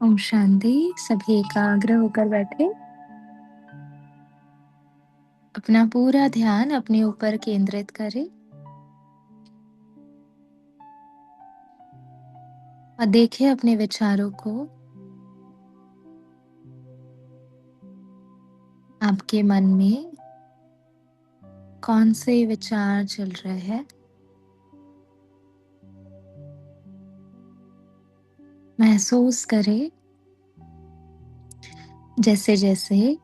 ओम शांति। सभी एकाग्र होकर बैठे। अपना पूरा ध्यान अपने ऊपर केंद्रित करें और देखिए अपने विचारों को। आपके मन में कौन से विचार चल रहे हैं? महसूस करें जैसे जैसे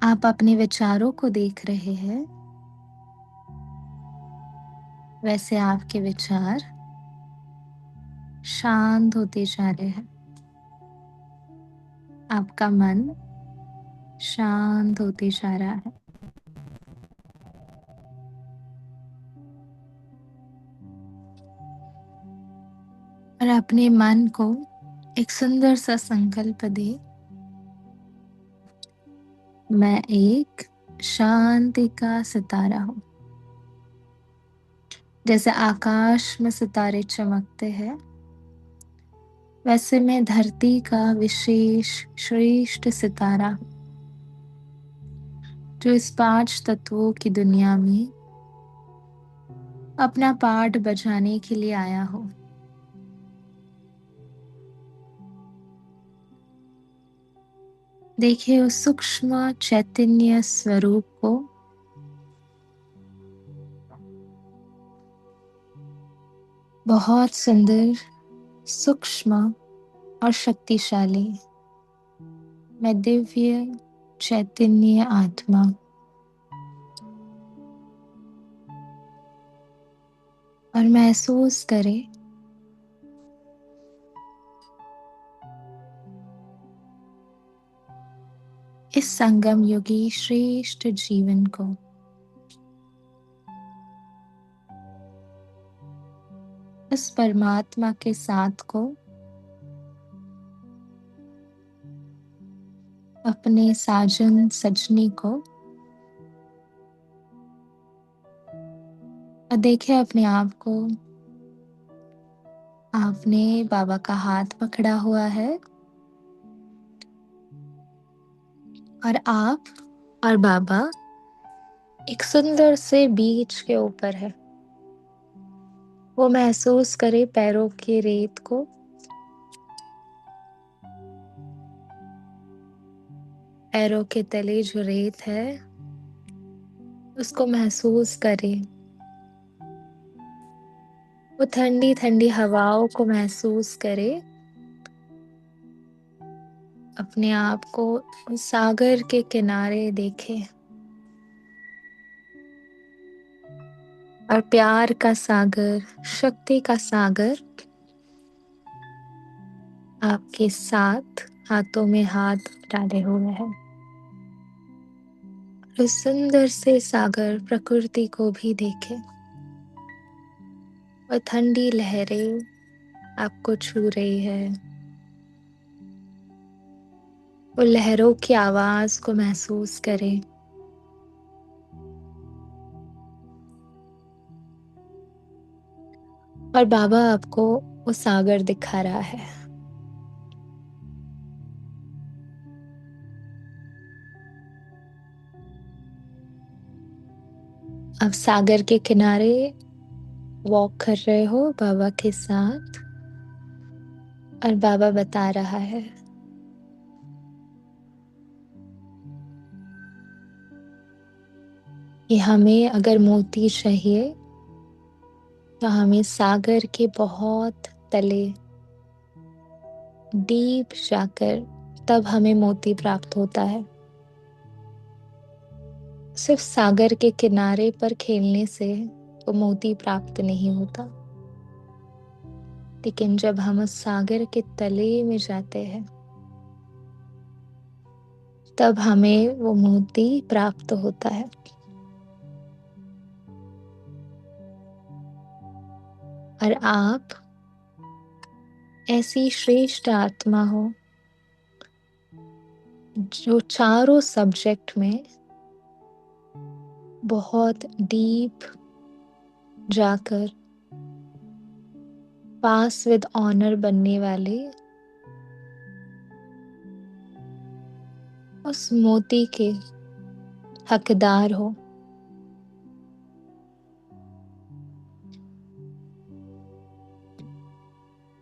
आप अपने विचारों को देख रहे हैं, वैसे आपके विचार शांत होते जा रहे हैं। आपका मन शांत होते जा रहा है। और अपने मन को एक सुंदर सा संकल्प दे, मैं एक शांति का सितारा हूं। जैसे आकाश में सितारे चमकते हैं, वैसे मैं धरती का विशेष श्रेष्ठ सितारा हूं, जो इस 5 तत्वों की दुनिया में अपना पार्ट बजाने के लिए आया हो। देखिए उस सूक्ष्म चैतन्य स्वरूप को। बहुत सुंदर, सूक्ष्म और शक्तिशाली मैं दिव्य चैतन्य आत्मा। और महसूस करें इस संगम युगी श्रेष्ठ जीवन को। इस परमात्मा के साथ को अपने साजन सजनी को। और देखिए अपने आप को, आपने बाबा का हाथ पकड़ा हुआ है और आप और बाबा एक सुंदर से बीच के ऊपर है। वो महसूस करे पैरों की रेत को। पैरों के तले जो रेत है उसको महसूस करें। वो ठंडी ठंडी हवाओं को महसूस करें। अपने आप को उस सागर के किनारे देखें और प्यार का सागर, शक्ति का सागर आपके साथ हाथों में हाथ डाले हुए है। उस सुंदर से सागर प्रकृति को भी देखें और ठंडी लहरें आपको छू रही है। वो लहरों की आवाज को महसूस करें। और बाबा आपको वो सागर दिखा रहा है। आप सागर के किनारे वॉक कर रहे हो बाबा के साथ और बाबा बता रहा है कि हमें अगर मोती चाहिए तो हमें सागर के बहुत तले डीप जाकर तब हमें मोती प्राप्त होता है। सिर्फ सागर के किनारे पर खेलने से वो मोती प्राप्त नहीं होता, लेकिन जब हम उस सागर के तले में जाते हैं तब हमें वो मोती प्राप्त होता है। और आप ऐसी श्रेष्ठ आत्मा हो जो चारों सब्जेक्ट में बहुत डीप जाकर पास विद ऑनर बनने वाले उस मोती के हकदार हो।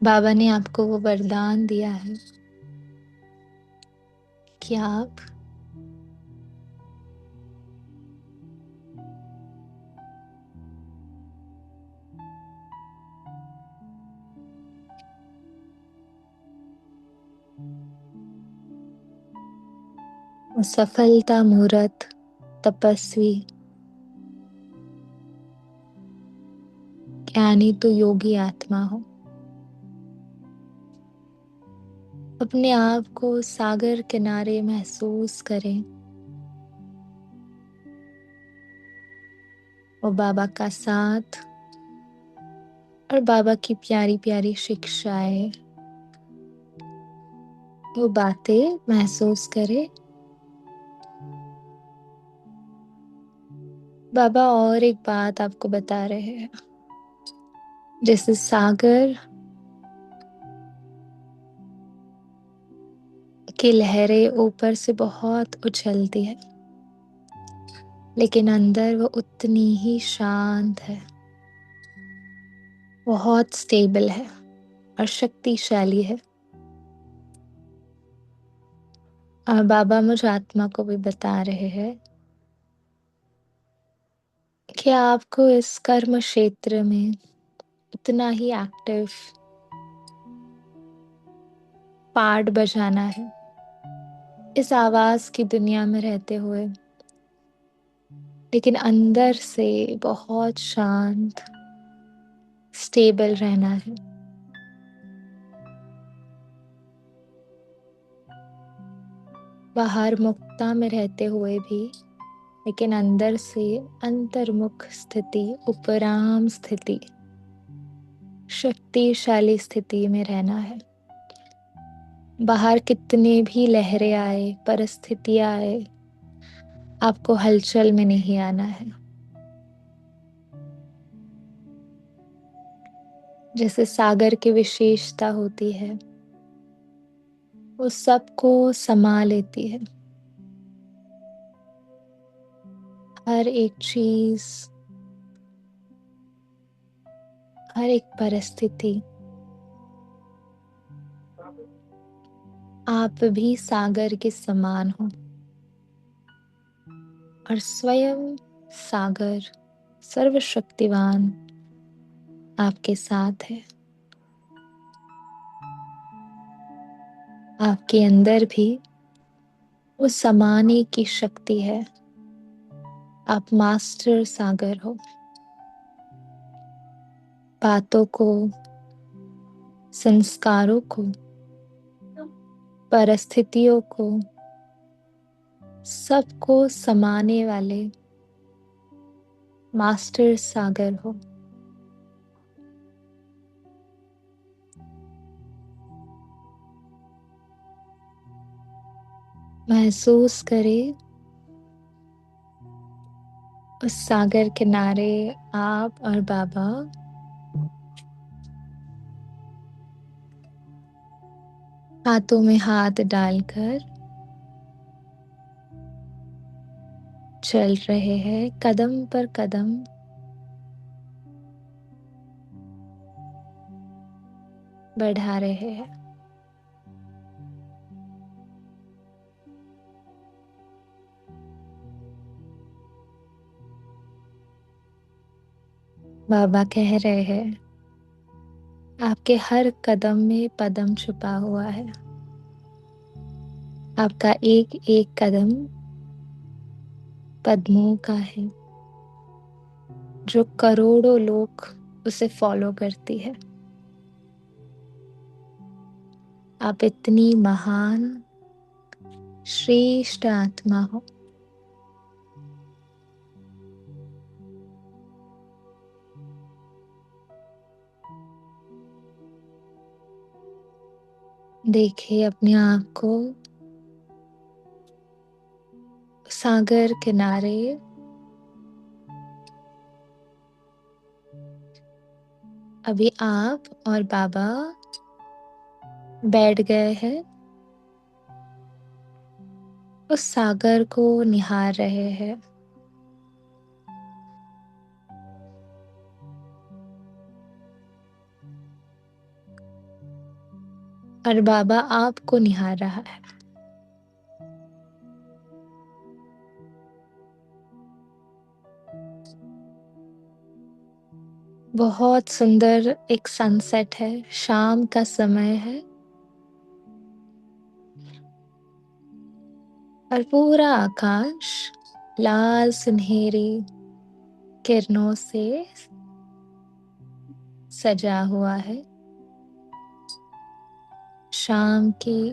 बाबा ने आपको वो वरदान दिया है कि आप सफलता मूर्त तपस्वी ज्ञानी तो योगी आत्मा हो। अपने आप को सागर किनारे महसूस करें। वो बाबा का साथ और बाबा की प्यारी प्यारी शिक्षाएं, वो बातें महसूस करें। बाबा और एक बात आपको बता रहे हैं, जैसे सागर की लहरें ऊपर से बहुत उछलती है, लेकिन अंदर वो उतनी ही शांत है, बहुत स्टेबल है और शक्तिशाली है। और बाबा मुझ आत्मा को भी बता रहे हैं कि आपको इस कर्म क्षेत्र में उतना ही एक्टिव पार्ट बजाना है, इस आवाज की दुनिया में रहते हुए, लेकिन अंदर से बहुत शांत स्टेबल रहना है। बाहर मुक्ता में रहते हुए भी, लेकिन अंदर से अंतर्मुख स्थिति, उपराम स्थिति, शक्तिशाली स्थिति में रहना है। बाहर कितने भी लहरें आए, परिस्थितियां आए, आपको हलचल में नहीं आना है। जैसे सागर की विशेषता होती है, वो सबको समा लेती है। हर एक चीज, हर एक परिस्थिति। आप भी सागर के समान हो और स्वयं सागर सर्वशक्तिवान आपके साथ है। आपके अंदर भी उस समाने की शक्ति है। आप मास्टर सागर हो। बातों को, संस्कारों को, परिस्थितियों को, सबको समाने वाले मास्टर सागर हो। महसूस करें उस सागर किनारे आप और बाबा हाथों में हाथ डालकर चल रहे हैं, कदम पर कदम बढ़ा रहे हैं। बाबा कह रहे हैं, आपके हर कदम में पदम छुपा हुआ है। आपका एक एक कदम पद्मों का है, जो करोड़ों लोग उसे फॉलो करती है। आप इतनी महान श्रेष्ठ आत्मा हो। देखिए अपने आप को सागर किनारे अभी आप और बाबा बैठ गए हैं, उस सागर को निहार रहे हैं। और बाबा आपको निहार रहा है। बहुत सुंदर एक सनसेट है, शाम का समय है और पूरा आकाश लाल सुनहरी किरणों से सजा हुआ है। शाम की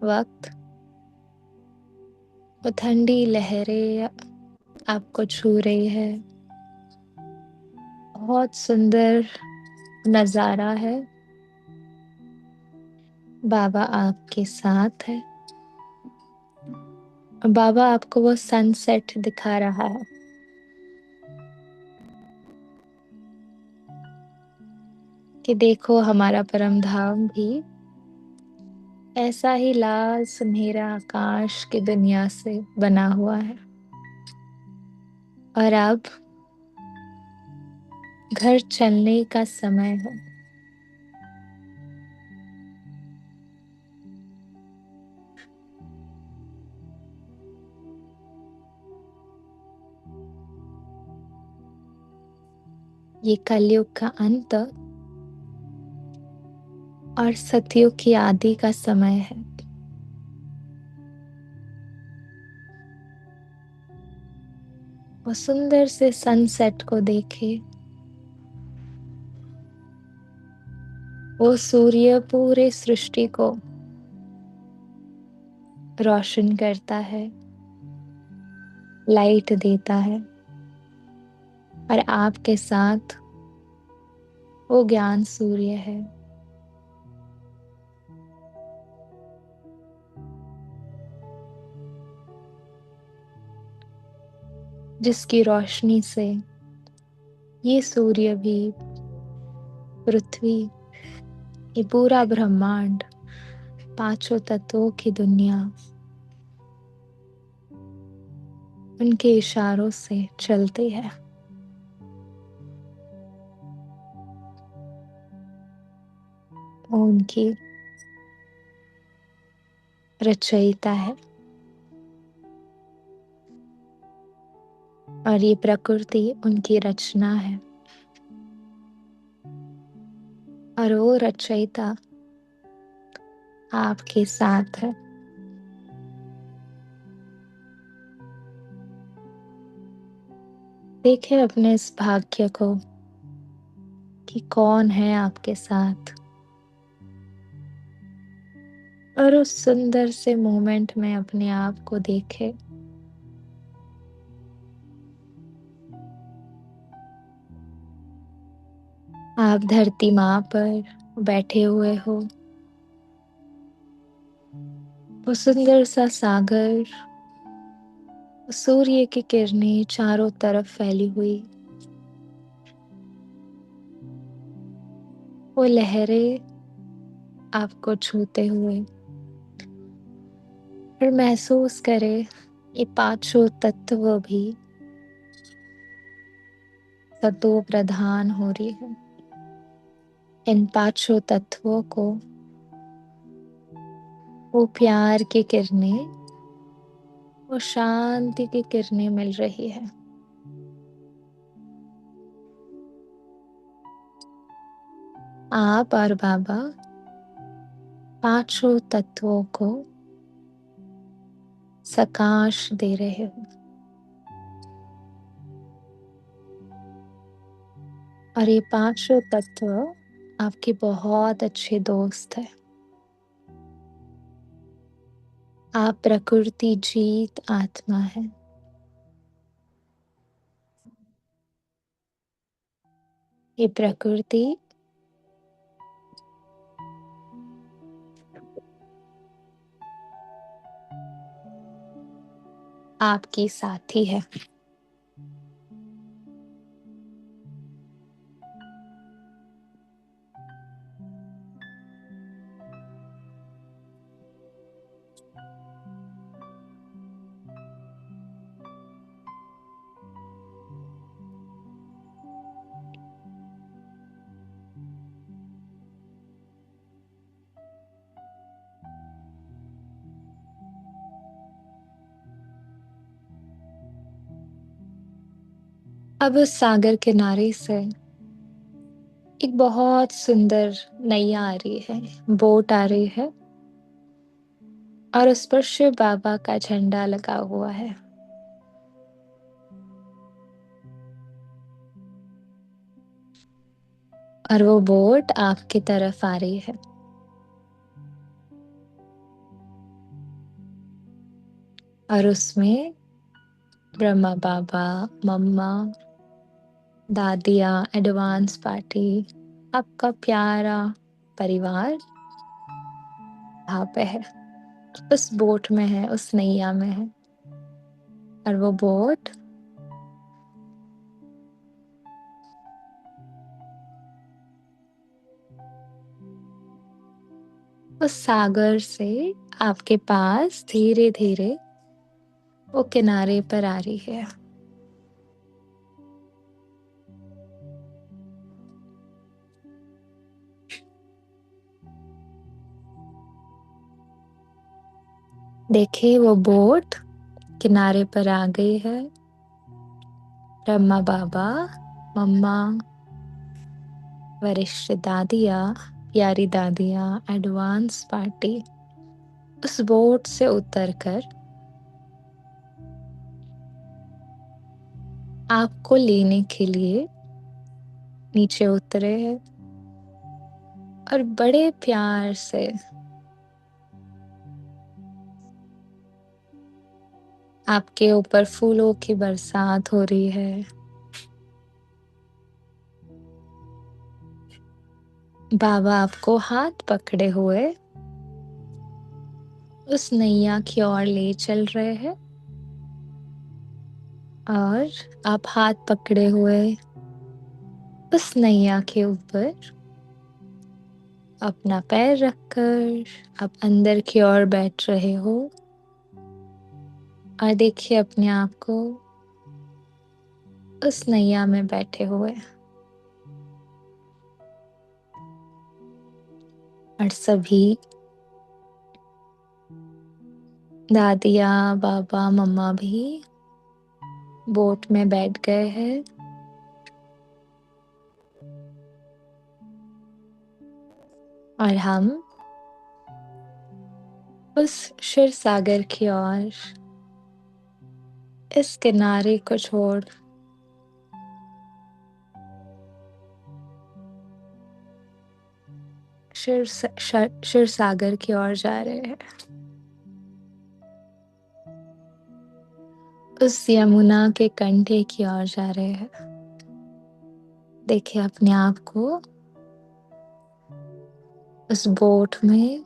वक्त वो ठंडी लहरें आपको छू रही है। बहुत सुंदर नजारा है। बाबा आपके साथ है। बाबा आपको वो सनसेट दिखा रहा है कि देखो हमारा परम धाम भी ऐसा ही लाल सुनहरा आकाश की दुनिया से बना हुआ है। और अब घर चलने का समय है। ये कलयुग का अंत और सतयुग की आदि का समय है। वो सुंदर से सनसेट को देखे। वो सूर्य पूरे सृष्टि को रोशन करता है, लाइट देता है। और आपके साथ वो ज्ञान सूर्य है, जिसकी रोशनी से ये सूर्य भी, पृथ्वी, ये पूरा ब्रह्मांड, पांचों तत्वों की दुनिया उनके इशारों से चलती है। वो उनकी रचयिता है। और ये प्रकृति उनकी रचना है। और वो रचयिता आपके साथ है। देखिए अपने इस भाग्य को कि कौन है आपके साथ। और उस सुंदर से मोमेंट में अपने आप को देखे। आप धरती माँ पर बैठे हुए हो। वो सुंदर सा सागर, सूर्य की किरणें चारों तरफ फैली हुई, वो लहरें आपको छूते हुए। और महसूस करे ये पांचों तत्व भी सतो प्रधान हो रही है। इन पांचों तत्वों को वो प्यार की किरणें, वो शांति की किरणें मिल रही है। आप और बाबा पांचों तत्वों को सकाश दे रहे हो और ये पांचों तत्व आपके बहुत अच्छे दोस्त हैं। आप प्रकृति जीत आत्मा है। ये प्रकृति आपकी साथी है। अब उस सागर किनारे से एक बहुत सुंदर नैया आ रही है, बोट आ रही है और उस पर शिव बाबा का झंडा लगा हुआ है। और वो बोट आपकी तरफ आ रही है। और उसमें ब्रह्मा बाबा, मम्मा, दादिया, एडवांस पार्टी, आपका प्यारा परिवार वहां पे है, उस बोट में है, उस नैया में है। और वो बोट उस सागर से आपके पास धीरे धीरे वो किनारे पर आ रही है। देखिए वो बोट किनारे पर आ गई है। ब्रह्मा बाबा, मम्मा, वरिष्ठ दादिया, प्यारी दादिया, एडवांस पार्टी उस बोट से उतरकर आपको लेने के लिए नीचे उतरे हैं और बड़े प्यार से आपके ऊपर फूलों की बरसात हो रही है। बाबा आपको हाथ पकड़े हुए उस नैया की ओर ले चल रहे हैं और आप हाथ पकड़े हुए उस नैया के ऊपर अपना पैर रखकर आप अंदर की ओर बैठ रहे हो और देखिए अपने आप को उस नैया में बैठे हुए। और सभी दादिया, बाबा, मम्मा भी बोट में बैठ गए हैं और हम उस क्षीर सागर की ओर इस किनारे को छोड़ क्षीर सागर की ओर जा रहे हैं। उस यमुना के कंढे की ओर जा रहे हैं। देखिए अपने आप को उस बोट में,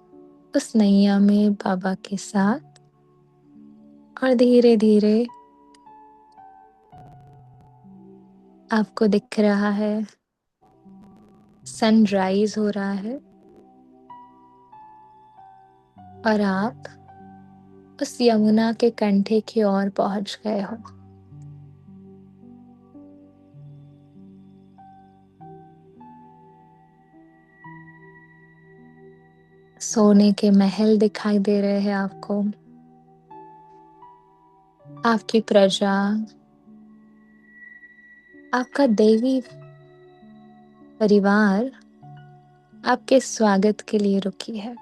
उस नैया में बाबा के साथ। और धीरे धीरे आपको दिख रहा है सनराइज हो रहा है और आप उस यमुना के कंढे की ओर पहुंच गए हो। सोने के महल दिखाई दे रहे हैं आपको। आपकी प्रजा, आपका देवी परिवार आपके स्वागत के लिए रुकी है।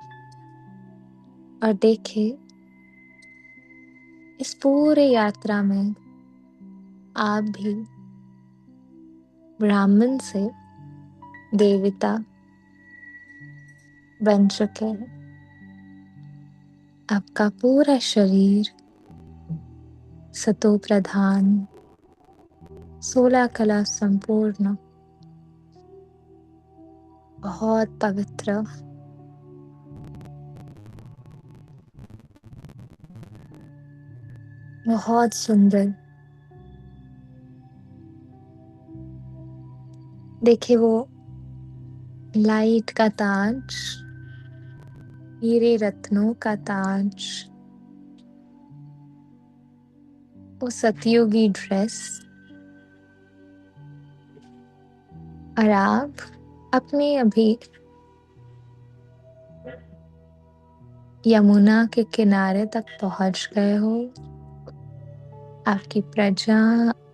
और देखिए, इस पूरे यात्रा में आप भी ब्राह्मण से देवता बन चुके हैं। आपका पूरा शरीर सतो प्रधान, 16 कला संपूर्ण, बहुत पवित्र, बहुत सुंदर। देखिए वो लाइट का ताज, हीरे रत्नों का ताज, वो सतयुगी ड्रेस, और आप अपने अभी यमुना के किनारे तक पहुंच गए हो। आपकी प्रजा,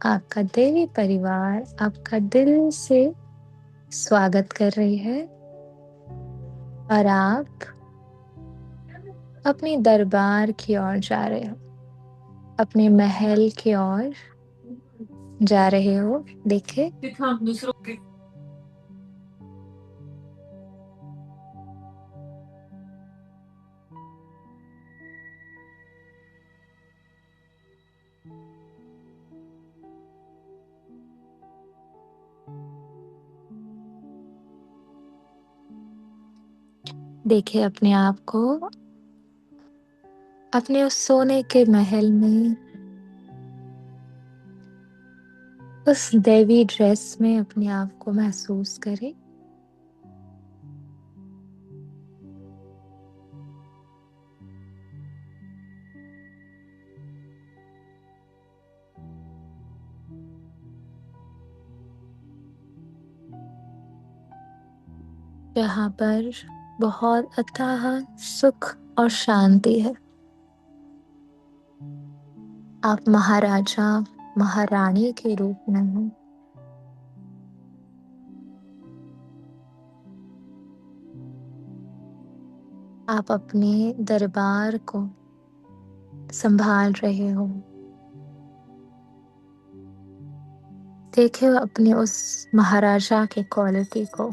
आपका देवी परिवार आपका दिल से स्वागत कर रही है, और आप अपने दरबार की ओर जा रहे हो, अपने महल की ओर जा रहे हो। देखे, देखिए अपने आप को अपने उस सोने के महल में, उस देवी ड्रेस में अपने आप को महसूस करें। जहाँ पर बहुत अथाह सुख और शांति है। आप महाराजा महारानी के रूप में हो। आप अपने दरबार को संभाल रहे हो। देखिए अपने उस महाराजा के क्वालिटी को,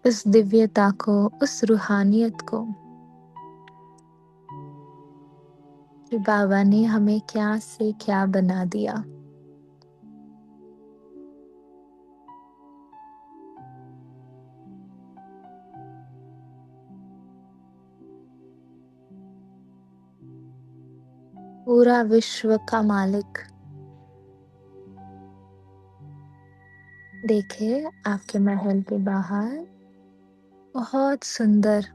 उस दिव्यता को, उस रूहानियत को कि बाबा ने हमें क्या से क्या बना दिया। पूरा विश्व का मालिक। देखिए आपके महल के बाहर बहुत सुंदर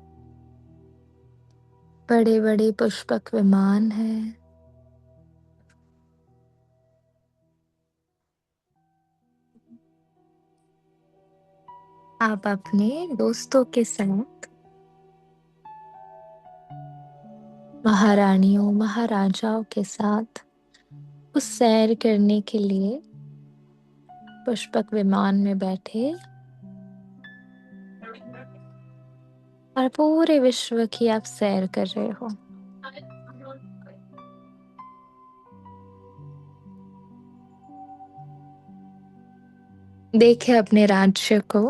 बड़े बड़े पुष्पक विमान हैं। आप अपने दोस्तों के साथ, महारानियों महाराजाओं के साथ उस सैर करने के लिए पुष्पक विमान में बैठे, और पूरे विश्व की आप सैर कर रहे हो। देखे अपने राज्य को,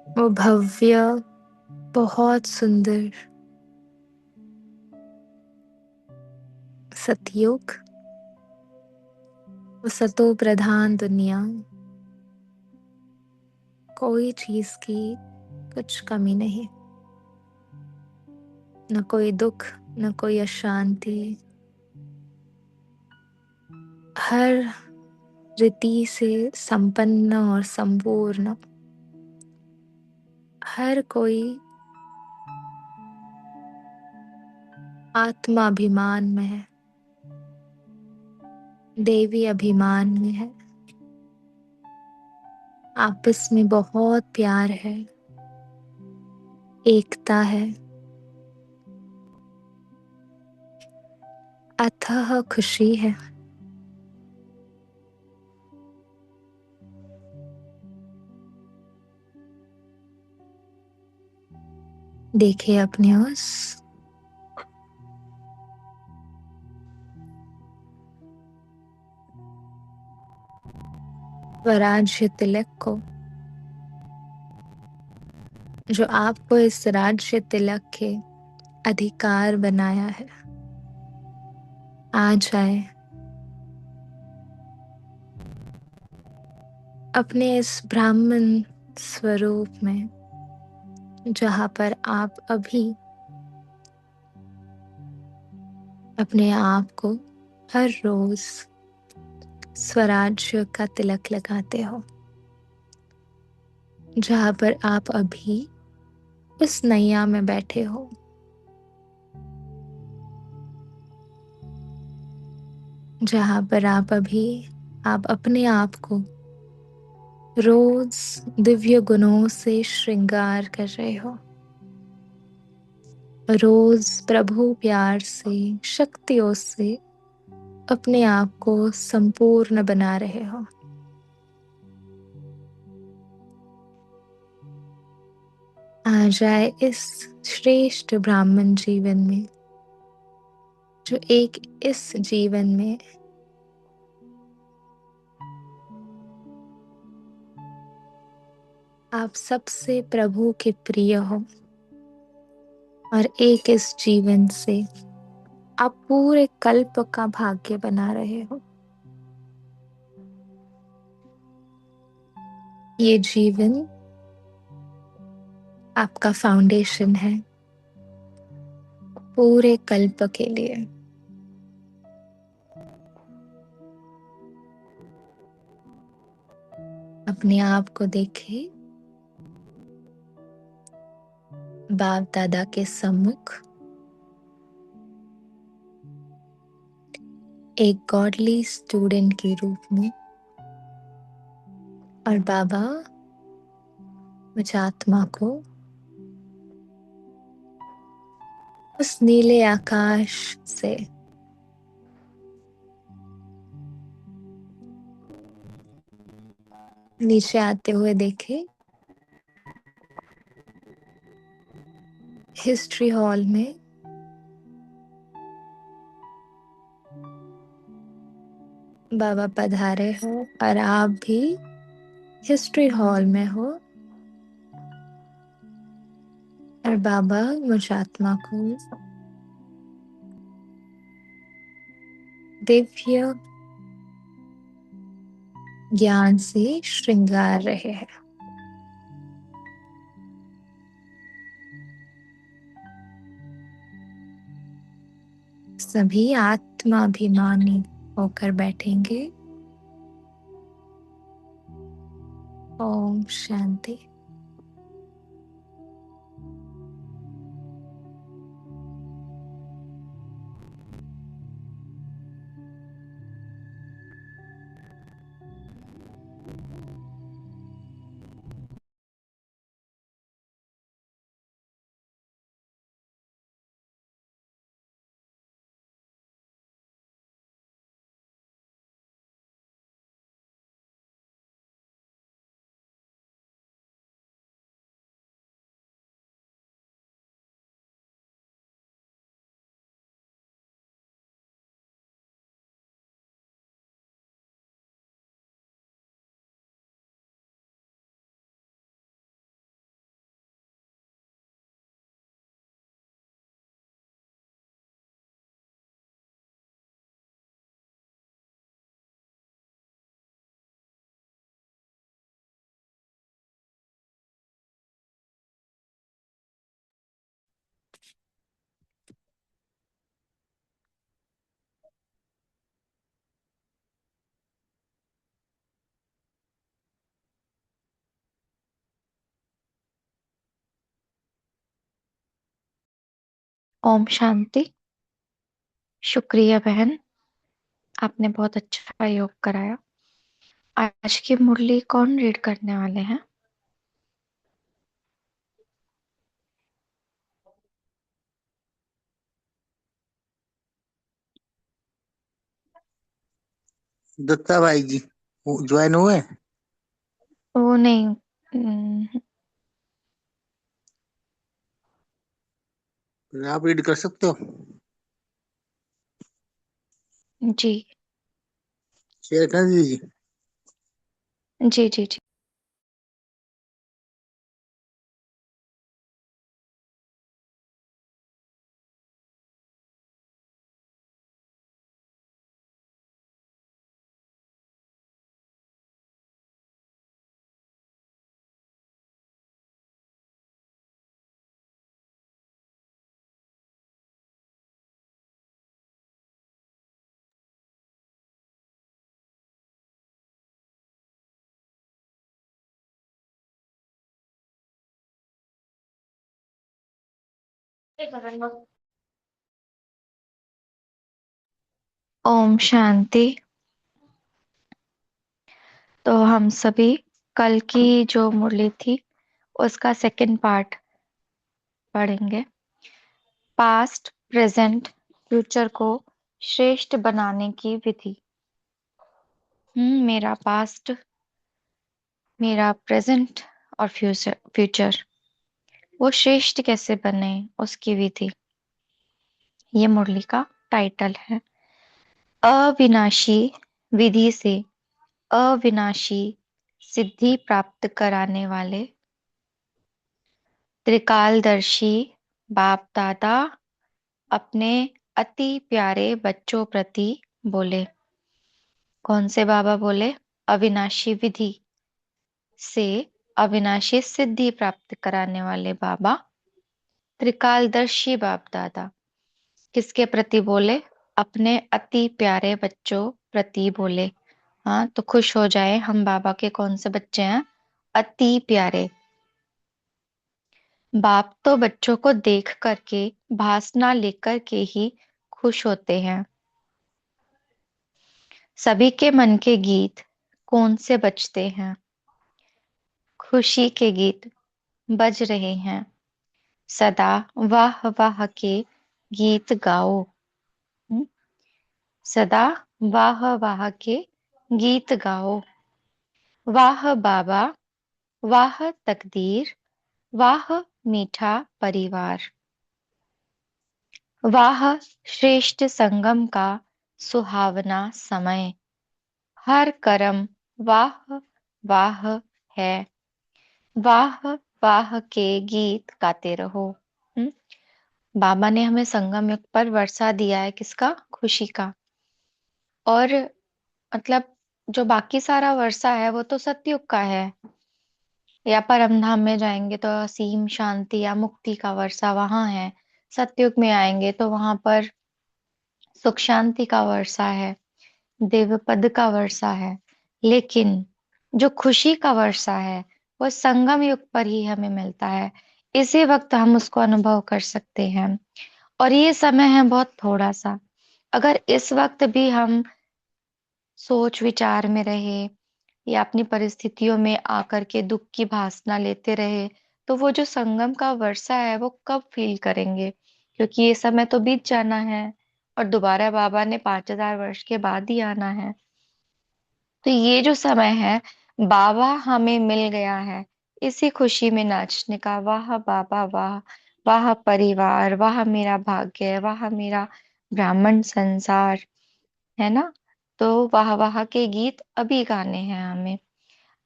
वो भव्य, बहुत सुंदर सतयुग, वो सतो प्रधान दुनिया, कोई चीज की कुछ कमी नहीं, न कोई दुख, न कोई अशांति। हर रीति से संपन्न और संपूर्ण, हर कोई आत्माभिमान में है, देवी अभिमान में है। आपस में बहुत प्यार है, एकता है, अथाह खुशी है। देखिए अपने उस स्वराज्य तिलक को, जो आपको इस राज्य तिलक के अधिकार बनाया है। आ जाए अपने इस ब्राह्मण स्वरूप में, जहां पर आप अभी अपने आप को हर रोज स्वराज्य का तिलक लगाते हो, जहां पर आप अभी उस नैया में बैठे हो, जहां पर आप अपने आप को रोज दिव्य गुणों से श्रृंगार कर रहे हो, रोज प्रभु प्यार से, शक्तियों से अपने आप को संपूर्ण बना रहे हो। आ जाए इस श्रेष्ठ ब्राह्मण जीवन में, जो एक इस जीवन में आप सबसे प्रभु के प्रिय हो, और एक इस जीवन से आप पूरे कल्प का भाग्य बना रहे हो। ये जीवन आपका फाउंडेशन है पूरे कल्प के लिए। अपने आप को देखे बाप दादा के सम्मुख एक गॉडली स्टूडेंट के रूप में, और बाबा मुझ आत्मा को उस नीले आकाश से नीचे आते हुए देखे। हिस्ट्री हॉल में बाबा पधारे हो, और आप भी हिस्ट्री हॉल में हो, और बाबा मुझ आत्मा को दिव्य ज्ञान से श्रृंगार रहे हैं। सभी आत्माभिमानी होकर बैठेंगे। ओम शांति। ओम शांति। शुक्रिया बहन, आपने बहुत अच्छा योग कराया। आज की मुरली कौन रीड करने वाले हैं? दत्ता भाई जी ज्वाइन हुए। वो नहीं। हम्म, फिर आप रीड कर सकते हो। जी शेयर कर दीजिए। जी जी जी। ओम शांति। तो हम सभी कल की जो मुरली थी उसका सेकंड पार्ट पढ़ेंगे। पास्ट, प्रेजेंट, फ्यूचर को श्रेष्ठ बनाने की विधि। मेरा पास्ट, मेरा प्रेजेंट और फ्यूचर फ्यूचर वो श्रेष्ठ कैसे बने, उसकी विधि। ये मुरली का टाइटल है। अविनाशी विधि से अविनाशी सिद्धि प्राप्त कराने वाले त्रिकालदर्शी बाप दादा अपने अति प्यारे बच्चों प्रति बोले। कौन से बाबा बोले? अविनाशी विधि से अविनाशी सिद्धि प्राप्त कराने वाले बाबा त्रिकालदर्शी बाप दादा किसके प्रति बोले? अपने अति प्यारे बच्चों प्रति बोले। हाँ, तो खुश हो जाए, हम बाबा के कौन से बच्चे हैं? अति प्यारे। बाप तो बच्चों को देख करके, भासना लेकर के ही खुश होते हैं। सभी के मन के गीत कौन से बजते हैं? खुशी के गीत बज रहे हैं। सदा वाह वाह के गीत गाओ। हम्म, सदा वाह वाह के गीत गाओ। वाह बाबा, वाह तकदीर, वाह मीठा परिवार। वाह श्रेष्ठ संगम का सुहावना समय। हर करम वाह वाह है। वाह वाह के गीत गाते रहो। हम्म, बाबा ने हमें संगम युग पर वर्षा दिया है, किसका? खुशी का। और मतलब जो बाकी सारा वर्षा है वो तो सतयुग का है। या परम धाम में जाएंगे तो असीम शांति या मुक्ति का वर्षा वहां है। सतयुग में आएंगे तो वहां पर सुख शांति का वर्षा है, देव पद का वर्षा है। लेकिन जो खुशी का वर्षा है वो संगम युग पर ही हमें मिलता है। इसी वक्त हम उसको अनुभव कर सकते हैं। और ये समय है बहुत थोड़ा सा। अगर इस वक्त भी हम सोच विचार में रहे या अपनी परिस्थितियों में आकर के दुख की भासना लेते रहे, तो वो जो संगम का वर्षा है वो कब फील करेंगे? क्योंकि ये समय तो बीत जाना है और दोबारा बाबा ने 5,000 वर्ष के बाद ही आना है। तो ये जो समय है, बाबा हमें मिल गया है, इसी खुशी में नाचने का। वाह बाबा वाह, वाह परिवार, वाह मेरा भाग्य, वाह मेरा ब्राह्मण संसार, है ना? तो वाह वाह के गीत अभी गाने हैं हमें।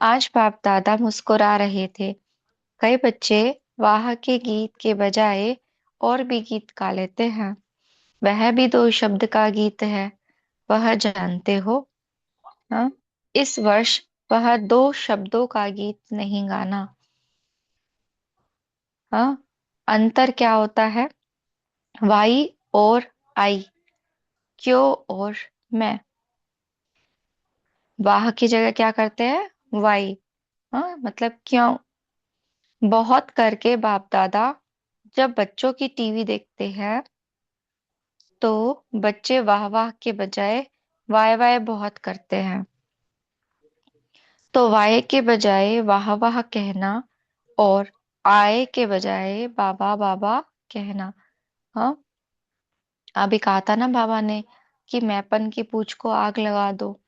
आज बाप दादा मुस्कुरा रहे थे। कई बच्चे वाह के गीत के बजाय और भी गीत गा लेते हैं। वह भी दो शब्द का गीत है, वह जानते हो? हाँ, इस वर्ष वह दो शब्दों का गीत नहीं गाना। हाँ, अंतर क्या होता है? वाई और आई, क्यों और मैं। वाह की जगह क्या करते हैं? वाई। हाँ, मतलब क्यों। बहुत करके बाप दादा जब बच्चों की टीवी देखते हैं तो बच्चे वाह वाह के बजाय वाय वाय बहुत करते हैं। तो वाय के बजाय वाह वाह कहना, और आए के बजाय बाबा बाबा कहना। हाँ, अभी कहा था ना बाबा ने कि मैपन की पूंछ को आग लगा दो,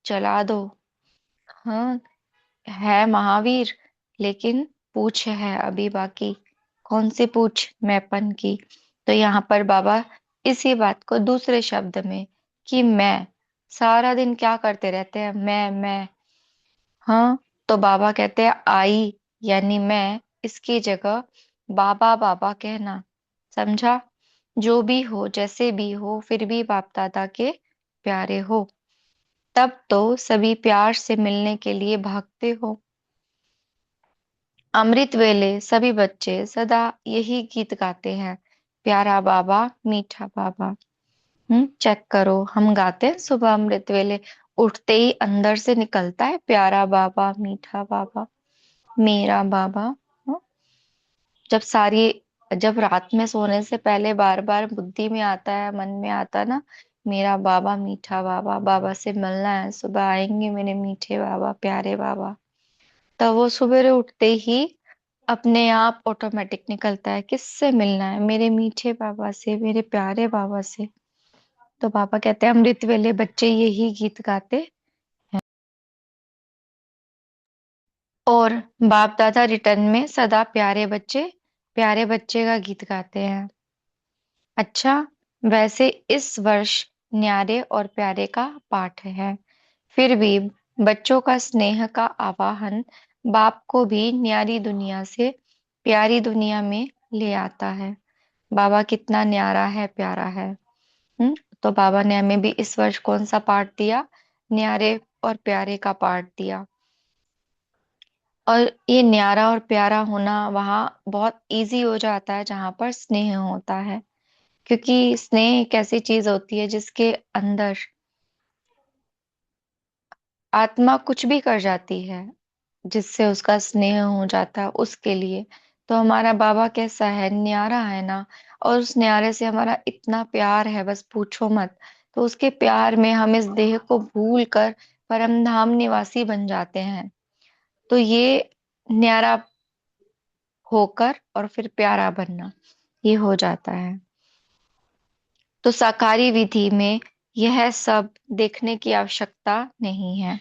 जला दो। हाँ, है महावीर, लेकिन पूछ है अभी बाकी। कौन सी पूछ? मैपन की। तो यहाँ पर बाबा इसी बात को दूसरे शब्द में, कि मैं, सारा दिन क्या करते रहते हैं, मैं। हाँ, तो बाबा कहते हैं आई, यानी मैं, इसकी जगह बाबा बाबा कहना। समझा? जो भी हो, जैसे भी हो, फिर भी बाप दादा के प्यारे हो। तब तो सभी प्यार से मिलने के लिए भागते हो। अमृत वेले सभी बच्चे सदा यही गीत गाते हैं, प्यारा बाबा मीठा बाबा। चेक करो, हम गाते हैं सुबह अमृत वेले, उठते ही अंदर से निकलता है प्यारा बाबा मीठा बाबा, मेरा बाबा। हम्म, जब सारी जब रात में सोने से पहले बार बार बुद्धि में आता है, मन में आता है ना, मेरा बाबा मीठा बाबा, बाबा से मिलना है, सुबह आएंगे मेरे मीठे बाबा, प्यारे बाबा। तब वो सवेरे उठते ही अपने आप ऑटोमेटिक निकलता है, किससे मिलना है, मेरे मीठे बाबा से, मेरे प्यारे बाबा से। तो पापा कहते हैं अमृत वेले बच्चे यही गीत गाते हैं, और बाप दादा रिटर्न में सदा प्यारे बच्चे का गीत गाते हैं। अच्छा, वैसे इस वर्ष न्यारे और प्यारे का पाठ है, फिर भी बच्चों का स्नेह का आवाहन बाप को भी न्यारी दुनिया से प्यारी दुनिया में ले आता है। बाबा कितना न्यारा है, प्यारा है। तो बाबा ने हमें भी इस वर्ष कौन सा पाठ दिया? न्यारे और प्यारे का पाठ दिया। और ये न्यारा और प्यारा होना वहाँ बहुत इजी हो जाता है जहां पर स्नेह होता है, क्योंकि स्नेह एक ऐसी चीज होती है जिसके अंदर आत्मा कुछ भी कर जाती है, जिससे उसका स्नेह हो जाता है उसके लिए। तो हमारा बाबा कैसा है? न्यारा है ना। और उस न्यारे से हमारा इतना प्यार है, बस पूछो मत। तो उसके प्यार में हम इस देह को भूल कर परम धाम निवासी बन जाते हैं। तो ये न्यारा होकर और फिर प्यारा बनना, ये हो जाता है। तो साकारी विधि में यह सब देखने की आवश्यकता नहीं है।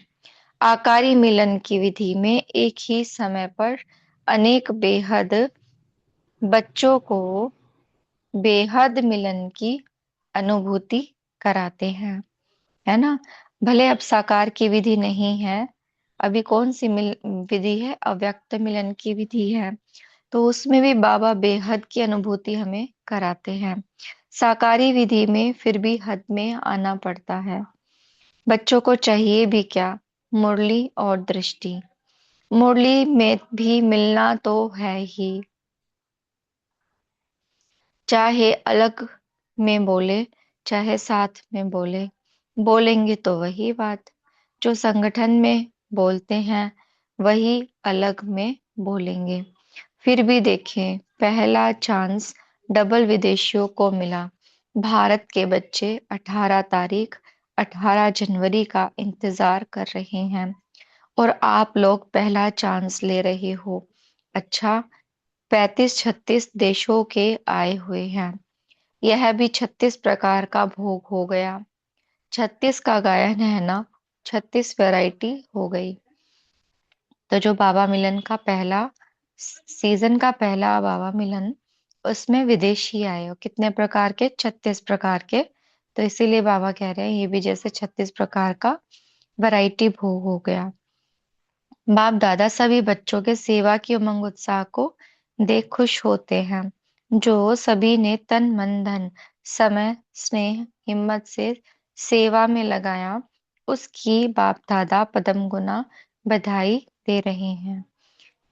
आकारी मिलन की विधि में एक ही समय पर अनेक बेहद बच्चों को बेहद मिलन की अनुभूति कराते हैं, है ना। भले अब साकार की विधि नहीं है, अभी कौन सी विधि है? अव्यक्त मिलन की विधि है। तो उसमें भी बाबा बेहद की अनुभूति हमें कराते हैं। साकारी विधि में फिर भी हद में आना पड़ता है। बच्चों को चाहिए भी क्या? मुरली और दृष्टि। मुरली में भी मिलना तो है ही, चाहे अलग में बोले, चाहे साथ में बोले, बोलेंगे तो वही बात। जो संगठन में बोलते हैं वही अलग में बोलेंगे। फिर भी देखें, पहला चांस डबल विदेशियों को मिला। भारत के बच्चे 18 जनवरी का इंतजार कर रहे हैं, और आप लोग पहला चांस ले रहे हो। अच्छा, 35-36 देशों के आए हुए हैं। यह भी 36 प्रकार का भोग हो गया। 36 का गायन है ना, 36 वैरायटी हो गई। तो जो बाबा मिलन का पहला सीजन का पहला बाबा मिलन, उसमें विदेशी आए हो कितने प्रकार के? 36 प्रकार के। तो इसीलिए बाबा कह रहे हैं ये भी जैसे 36 प्रकार का वैरायटी भोग हो गया। बाप दादा सभी बच्चों के सेवा की उमंग उत्साह को देख खुश होते हैं। जो सभी ने तन मन धन समय स्नेह हिम्मत से सेवा में लगाया, उसकी बाप दादा पदम गुना बधाई दे रहे हैं।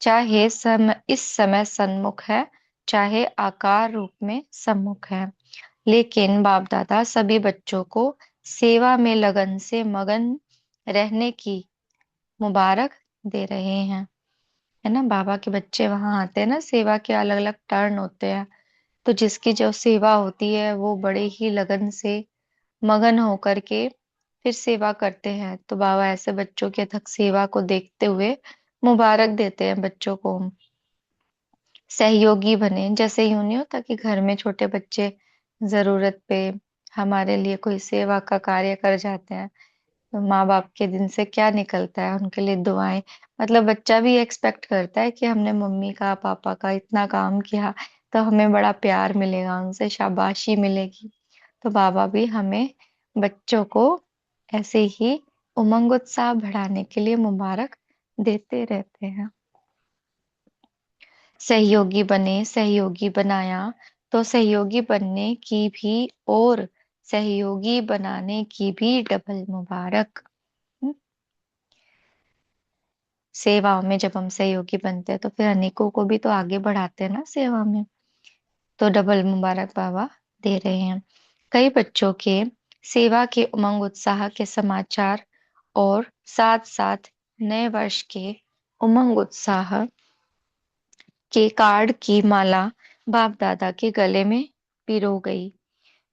चाहे इस समय सन्मुख है, चाहे आकार रूप में सम्मुख है, लेकिन बाप दादा सभी बच्चों को सेवा में लगन से मगन रहने की मुबारक दे रहे हैं, है ना। बाबा के बच्चे वहां आते हैं ना, सेवा के अलग अलग टर्न होते हैं। तो जिसकी जो सेवा होती है वो बड़े ही लगन से मगन होकर के फिर सेवा करते हैं। तो बाबा ऐसे बच्चों की अथक सेवा को देखते हुए मुबारक देते हैं बच्चों को। सहयोगी बने, जैसे यूं नहीं होता कि घर में छोटे बच्चे जरूरत पे हमारे लिए कोई सेवा का कार्य कर जाते हैं, तो माँ बाप के दिन से क्या निकलता है, उनके लिए दुआएं। मतलब बच्चा भी एक्सपेक्ट करता है कि हमने मम्मी का पापा का इतना काम किया तो हमें बड़ा प्यार मिलेगा, उनसे शाबाशी मिलेगी। तो बाबा भी हमें बच्चों को ऐसे ही उमंग उत्साह बढ़ाने के लिए मुबारक देते रहते हैं। सहयोगी बने, सहयोगी बनाया, तो सहयोगी बनने की भी और सहयोगी बनाने की भी डबल मुबारक। हम्म, सेवाओं में जब हम सहयोगी बनते हैं तो फिर अनेकों को भी तो आगे बढ़ाते हैं ना सेवा में। तो डबल मुबारक बाबा दे रहे हैं। कई बच्चों के सेवा के उमंग उत्साह के समाचार और साथ साथ नए वर्ष के उमंग उत्साह के कार्ड की माला बाप दादा के गले में पिरो गई।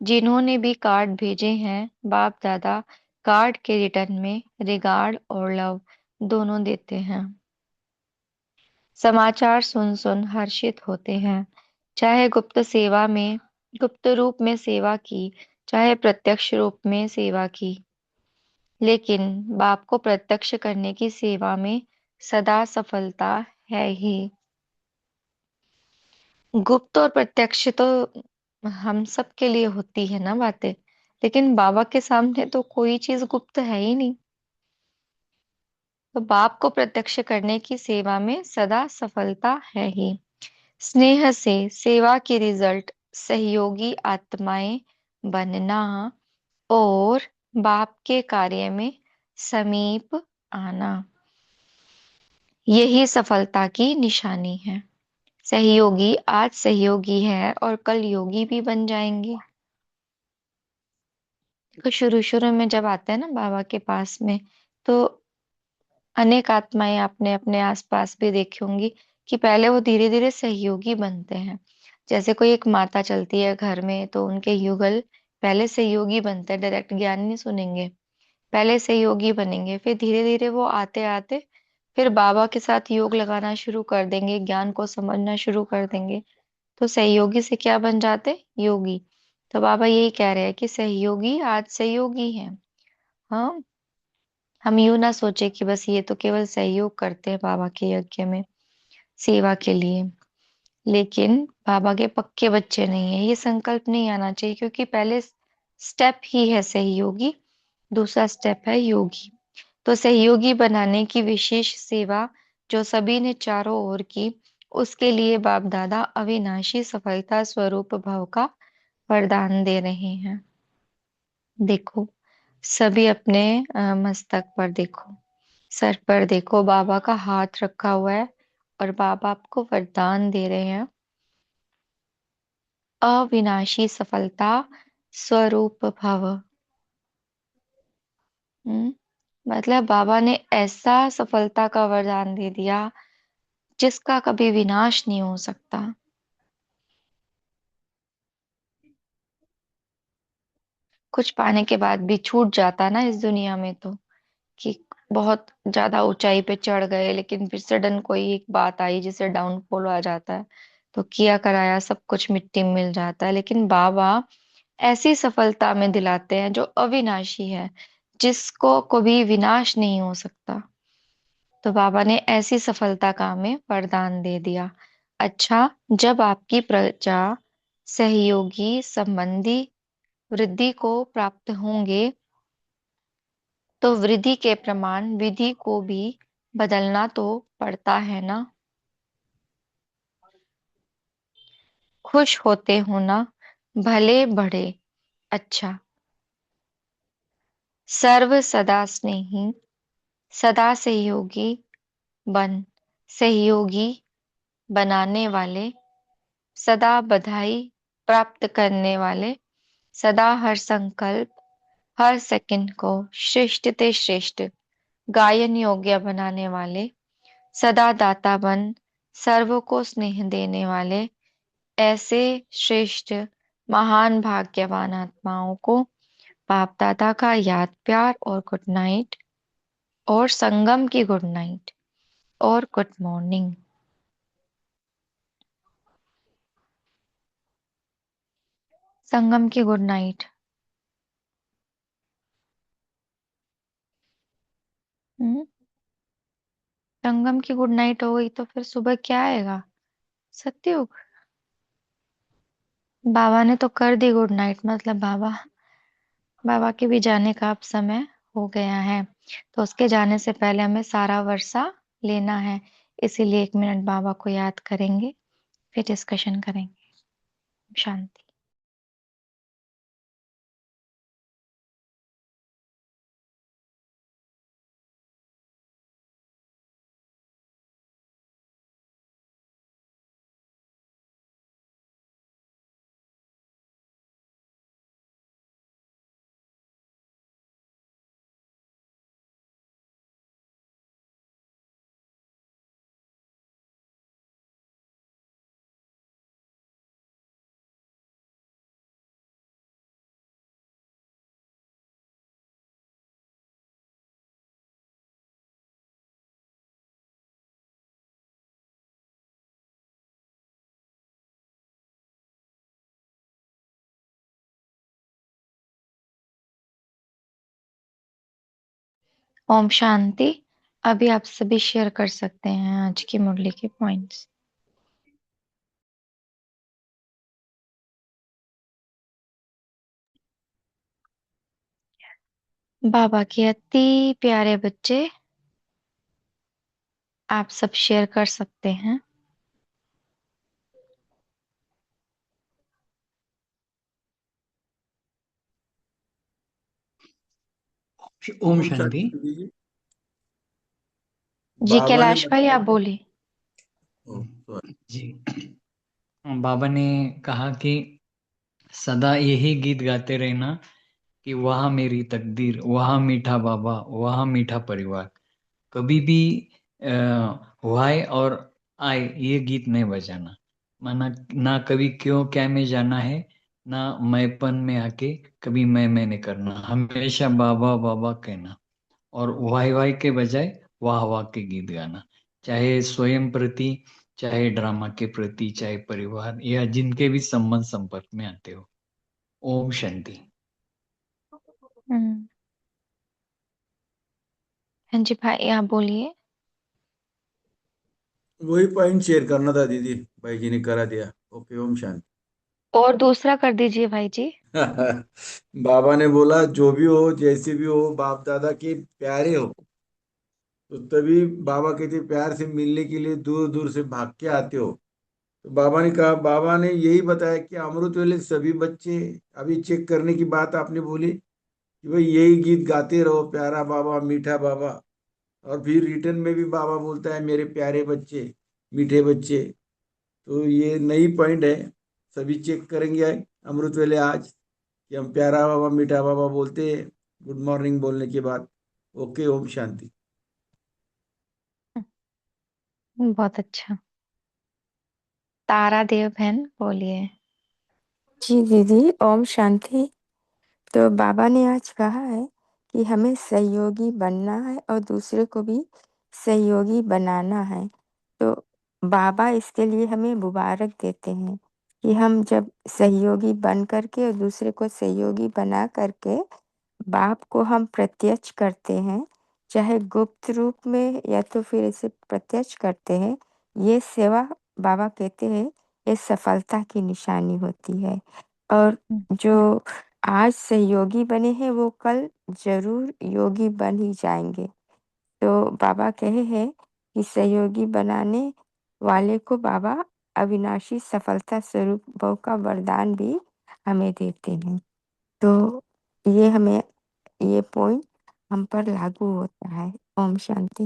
जिन्होंने भी कार्ड भेजे हैं, बाप दादा कार्ड के रिटर्न में रिगार्ड और लव दोनों देते हैं। समाचार सुन सुन हर्षित होते हैं। चाहे गुप्त रूप में सेवा की, चाहे प्रत्यक्ष रूप में सेवा की, लेकिन बाप को प्रत्यक्ष करने की सेवा में सदा सफलता है ही। गुप्त और प्रत्यक्ष तो हम सब के लिए होती है ना बातें, लेकिन बाबा के सामने तो कोई चीज गुप्त है ही नहीं। तो बाप को प्रत्यक्ष करने की सेवा में सदा सफलता है ही। स्नेह से सेवा की रिजल्ट सहयोगी आत्माएं बनना और बाप के कार्य में समीप आना, यही सफलता की निशानी है। सहयोगी आज सहयोगी है और कल योगी भी बन जाएंगे। तो शुरू शुरू में जब आते हैं ना बाबा के पास में, तो अनेक आत्माएं आपने अपने आसपास भी देखी होंगी कि पहले वो धीरे धीरे सहयोगी बनते हैं। जैसे कोई एक माता चलती है घर में तो उनके युगल पहले सहयोगी बनते हैं, डायरेक्ट ज्ञान नहीं सुनेंगे, पहले सहयोगी बनेंगे, फिर धीरे धीरे वो आते आते फिर बाबा के साथ योग लगाना शुरू कर देंगे, ज्ञान को समझना शुरू कर देंगे। तो सहयोगी से क्या बन जाते, योगी। तो बाबा यही कह रहे हैं कि सहयोगी आज सहयोगी है। हाँ, हम यूं ना सोचे कि बस ये तो केवल सहयोग करते हैं बाबा के यज्ञ में सेवा के लिए, लेकिन बाबा के पक्के बच्चे नहीं है, ये संकल्प नहीं आना चाहिए, क्योंकि पहले स्टेप ही है सहयोगी, दूसरा स्टेप है योगी। तो सहयोगी बनाने की विशेष सेवा जो सभी ने चारों ओर की, उसके लिए बाप दादा अविनाशी सफलता स्वरूप भव का वरदान दे रहे हैं। देखो, सभी अपने मस्तक पर देखो, सर पर देखो, बाबा का हाथ रखा हुआ है और बाबा आपको वरदान दे रहे हैं, अविनाशी सफलता स्वरूप भव। हम्म, मतलब बाबा ने ऐसा सफलता का वरदान दे दिया जिसका कभी विनाश नहीं हो सकता। कुछ पाने के बाद भी छूट जाता ना इस दुनिया में, तो कि बहुत ज्यादा ऊंचाई पे चढ़ गए लेकिन फिर सडन कोई एक बात आई जिससे डाउनफॉल आ जाता है, तो किया कराया सब कुछ मिट्टी में मिल जाता है। लेकिन बाबा ऐसी सफलता में दिलाते हैं जो अविनाशी है, जिसको कभी विनाश नहीं हो सकता। तो बाबा ने ऐसी सफलता का हमें वरदान दे दिया। अच्छा, जब आपकी प्रजा सहयोगी संबंधी वृद्धि को प्राप्त होंगे, तो वृद्धि के प्रमाण विधि को भी बदलना तो पड़ता है ना। खुश होते हो ना, भले बढ़े। अच्छा, सर्व सदा स्नेही, सदा सहयोगी बन, सहयोगी बनाने वाले, सदा बधाई प्राप्त करने वाले, सदा हर संकल्प हर सेकंड को श्रेष्ठ ते श्रेष्ठ गायन योग्य बनाने वाले, सदा दाता बन सर्व को स्नेह देने वाले, ऐसे श्रेष्ठ महान भाग्यवान आत्माओं को बाप दादा का याद प्यार और गुड नाइट, और संगम की गुड नाइट और गुड मॉर्निंग। संगम की गुड नाइट। हम्म। संगम की गुड नाइट हो गई तो फिर सुबह क्या आएगा? सत्युग। बाबा ने तो कर दी गुड नाइट, मतलब बाबा बाबा के भी जाने का अब समय हो गया है, तो उसके जाने से पहले हमें सारा वर्षा लेना है। इसीलिए 1 मिनट बाबा को याद करेंगे, फिर डिस्कशन करेंगे। शांति। ओम शांति। अभी आप सभी शेयर कर सकते हैं आज की मुरली के पॉइंट्स। बाबा के अति प्यारे बच्चे, आप सब शेयर कर सकते हैं। ओम ओम शांति। शांति जी। जी बाबा ने कैलाश भाई आप बोलिए। जी, बाबा ने कहा कि सदा यही गीत गाते रहना कि वहाँ मेरी तकदीर, वहाँ मीठा बाबा, वहाँ मीठा परिवार। कभी भी वाई और आई ये गीत नहीं बजाना। माना ना कभी क्यों क्या में जाना है, ना मैंपन में आके कभी मैं नहीं करना, हमेशा बाबा बाबा कहना। और वाह वाह के बजाय वाह वाह के गीत गाना, चाहे स्वयं प्रति, चाहे ड्रामा के प्रति, चाहे परिवार या जिनके भी संबंध संपर्क में आते हो। ओम शांति। हम्म। हाँ जी भाई आप बोलिए। वही पॉइंट शेयर करना था दीदी, भाई जी ने करा दिया। ओके, ओम शांति। और दूसरा कर दीजिए भाई जी। बाबा ने बोला जो भी हो जैसे भी हो बाप दादा के प्यारे हो, तो तभी बाबा कहते प्यार से मिलने के लिए दूर दूर से भाग के आते हो। तो बाबा ने कहा, बाबा ने यही बताया कि अमृत वेले सभी बच्चे, अभी चेक करने की बात आपने बोली कि भाई यही गीत गाते रहो, प्यारा बाबा मीठा बाबा। और फिर रिटर्न में भी बाबा बोलता है मेरे प्यारे बच्चे, मीठे बच्चे। तो ये नई पॉइंट है, सभी चेक करेंगे अमृत वेले आज कि हम प्यारा बाबा मीठा बाबा बोलते हैं गुड मॉर्निंग बोलने के बाद। ओके, ओम शांति। बहुत अच्छा। तारा देव बहन बोलिए। जी दीदी, ओम शांति। तो बाबा ने आज कहा है कि हमें सहयोगी बनना है और दूसरे को भी सहयोगी बनाना है। तो बाबा इसके लिए हमें मुबारक देते हैं कि हम जब सहयोगी बन करके और दूसरे को सहयोगी बना करके बाप को हम प्रत्यक्ष करते हैं, चाहे गुप्त रूप में या तो फिर इसे प्रत्यक्ष करते हैं, ये सेवा बाबा कहते हैं ये सफलता की निशानी होती है। और जो आज सहयोगी बने हैं वो कल जरूर योगी बन ही जाएंगे। तो बाबा कहे हैं कि सहयोगी बनाने वाले को बाबा अविनाशी सफलता स्वरूप भव का वरदान भी हमें देते हैं। तो ये हमें ये पॉइंट हम पर लागू होता है। ओम शांति।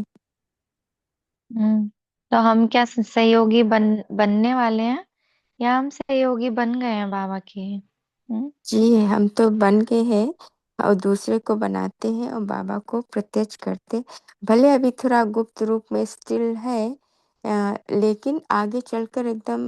हम्म। तो हम क्या सहयोगी बनने वाले हैं, या हम सहयोगी बन गए हैं बाबा के? जी हम तो बन गए हैं और दूसरे को बनाते हैं और बाबा को प्रत्यक्ष करते। भले अभी थोड़ा गुप्त रूप में स्टिल है, लेकिन आगे चलकर एकदम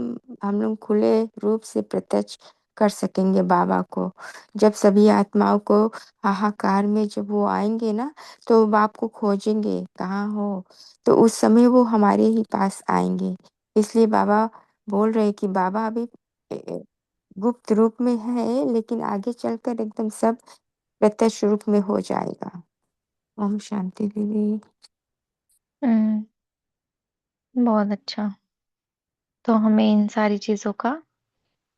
हम लोग खुले रूप से प्रत्यक्ष कर सकेंगे बाबा को। जब सभी आत्माओं को हाहाकार में जब वो आएंगे ना, तो बाप को खोजेंगे कहाँ हो, तो उस समय वो हमारे ही पास आएंगे। इसलिए बाबा बोल रहे कि बाबा अभी गुप्त रूप में है, लेकिन आगे चलकर एकदम सब प्रत्यक्ष रूप में हो जाएगा। ओम शांति दीदी। बहुत अच्छा। तो हमें इन सारी चीजों का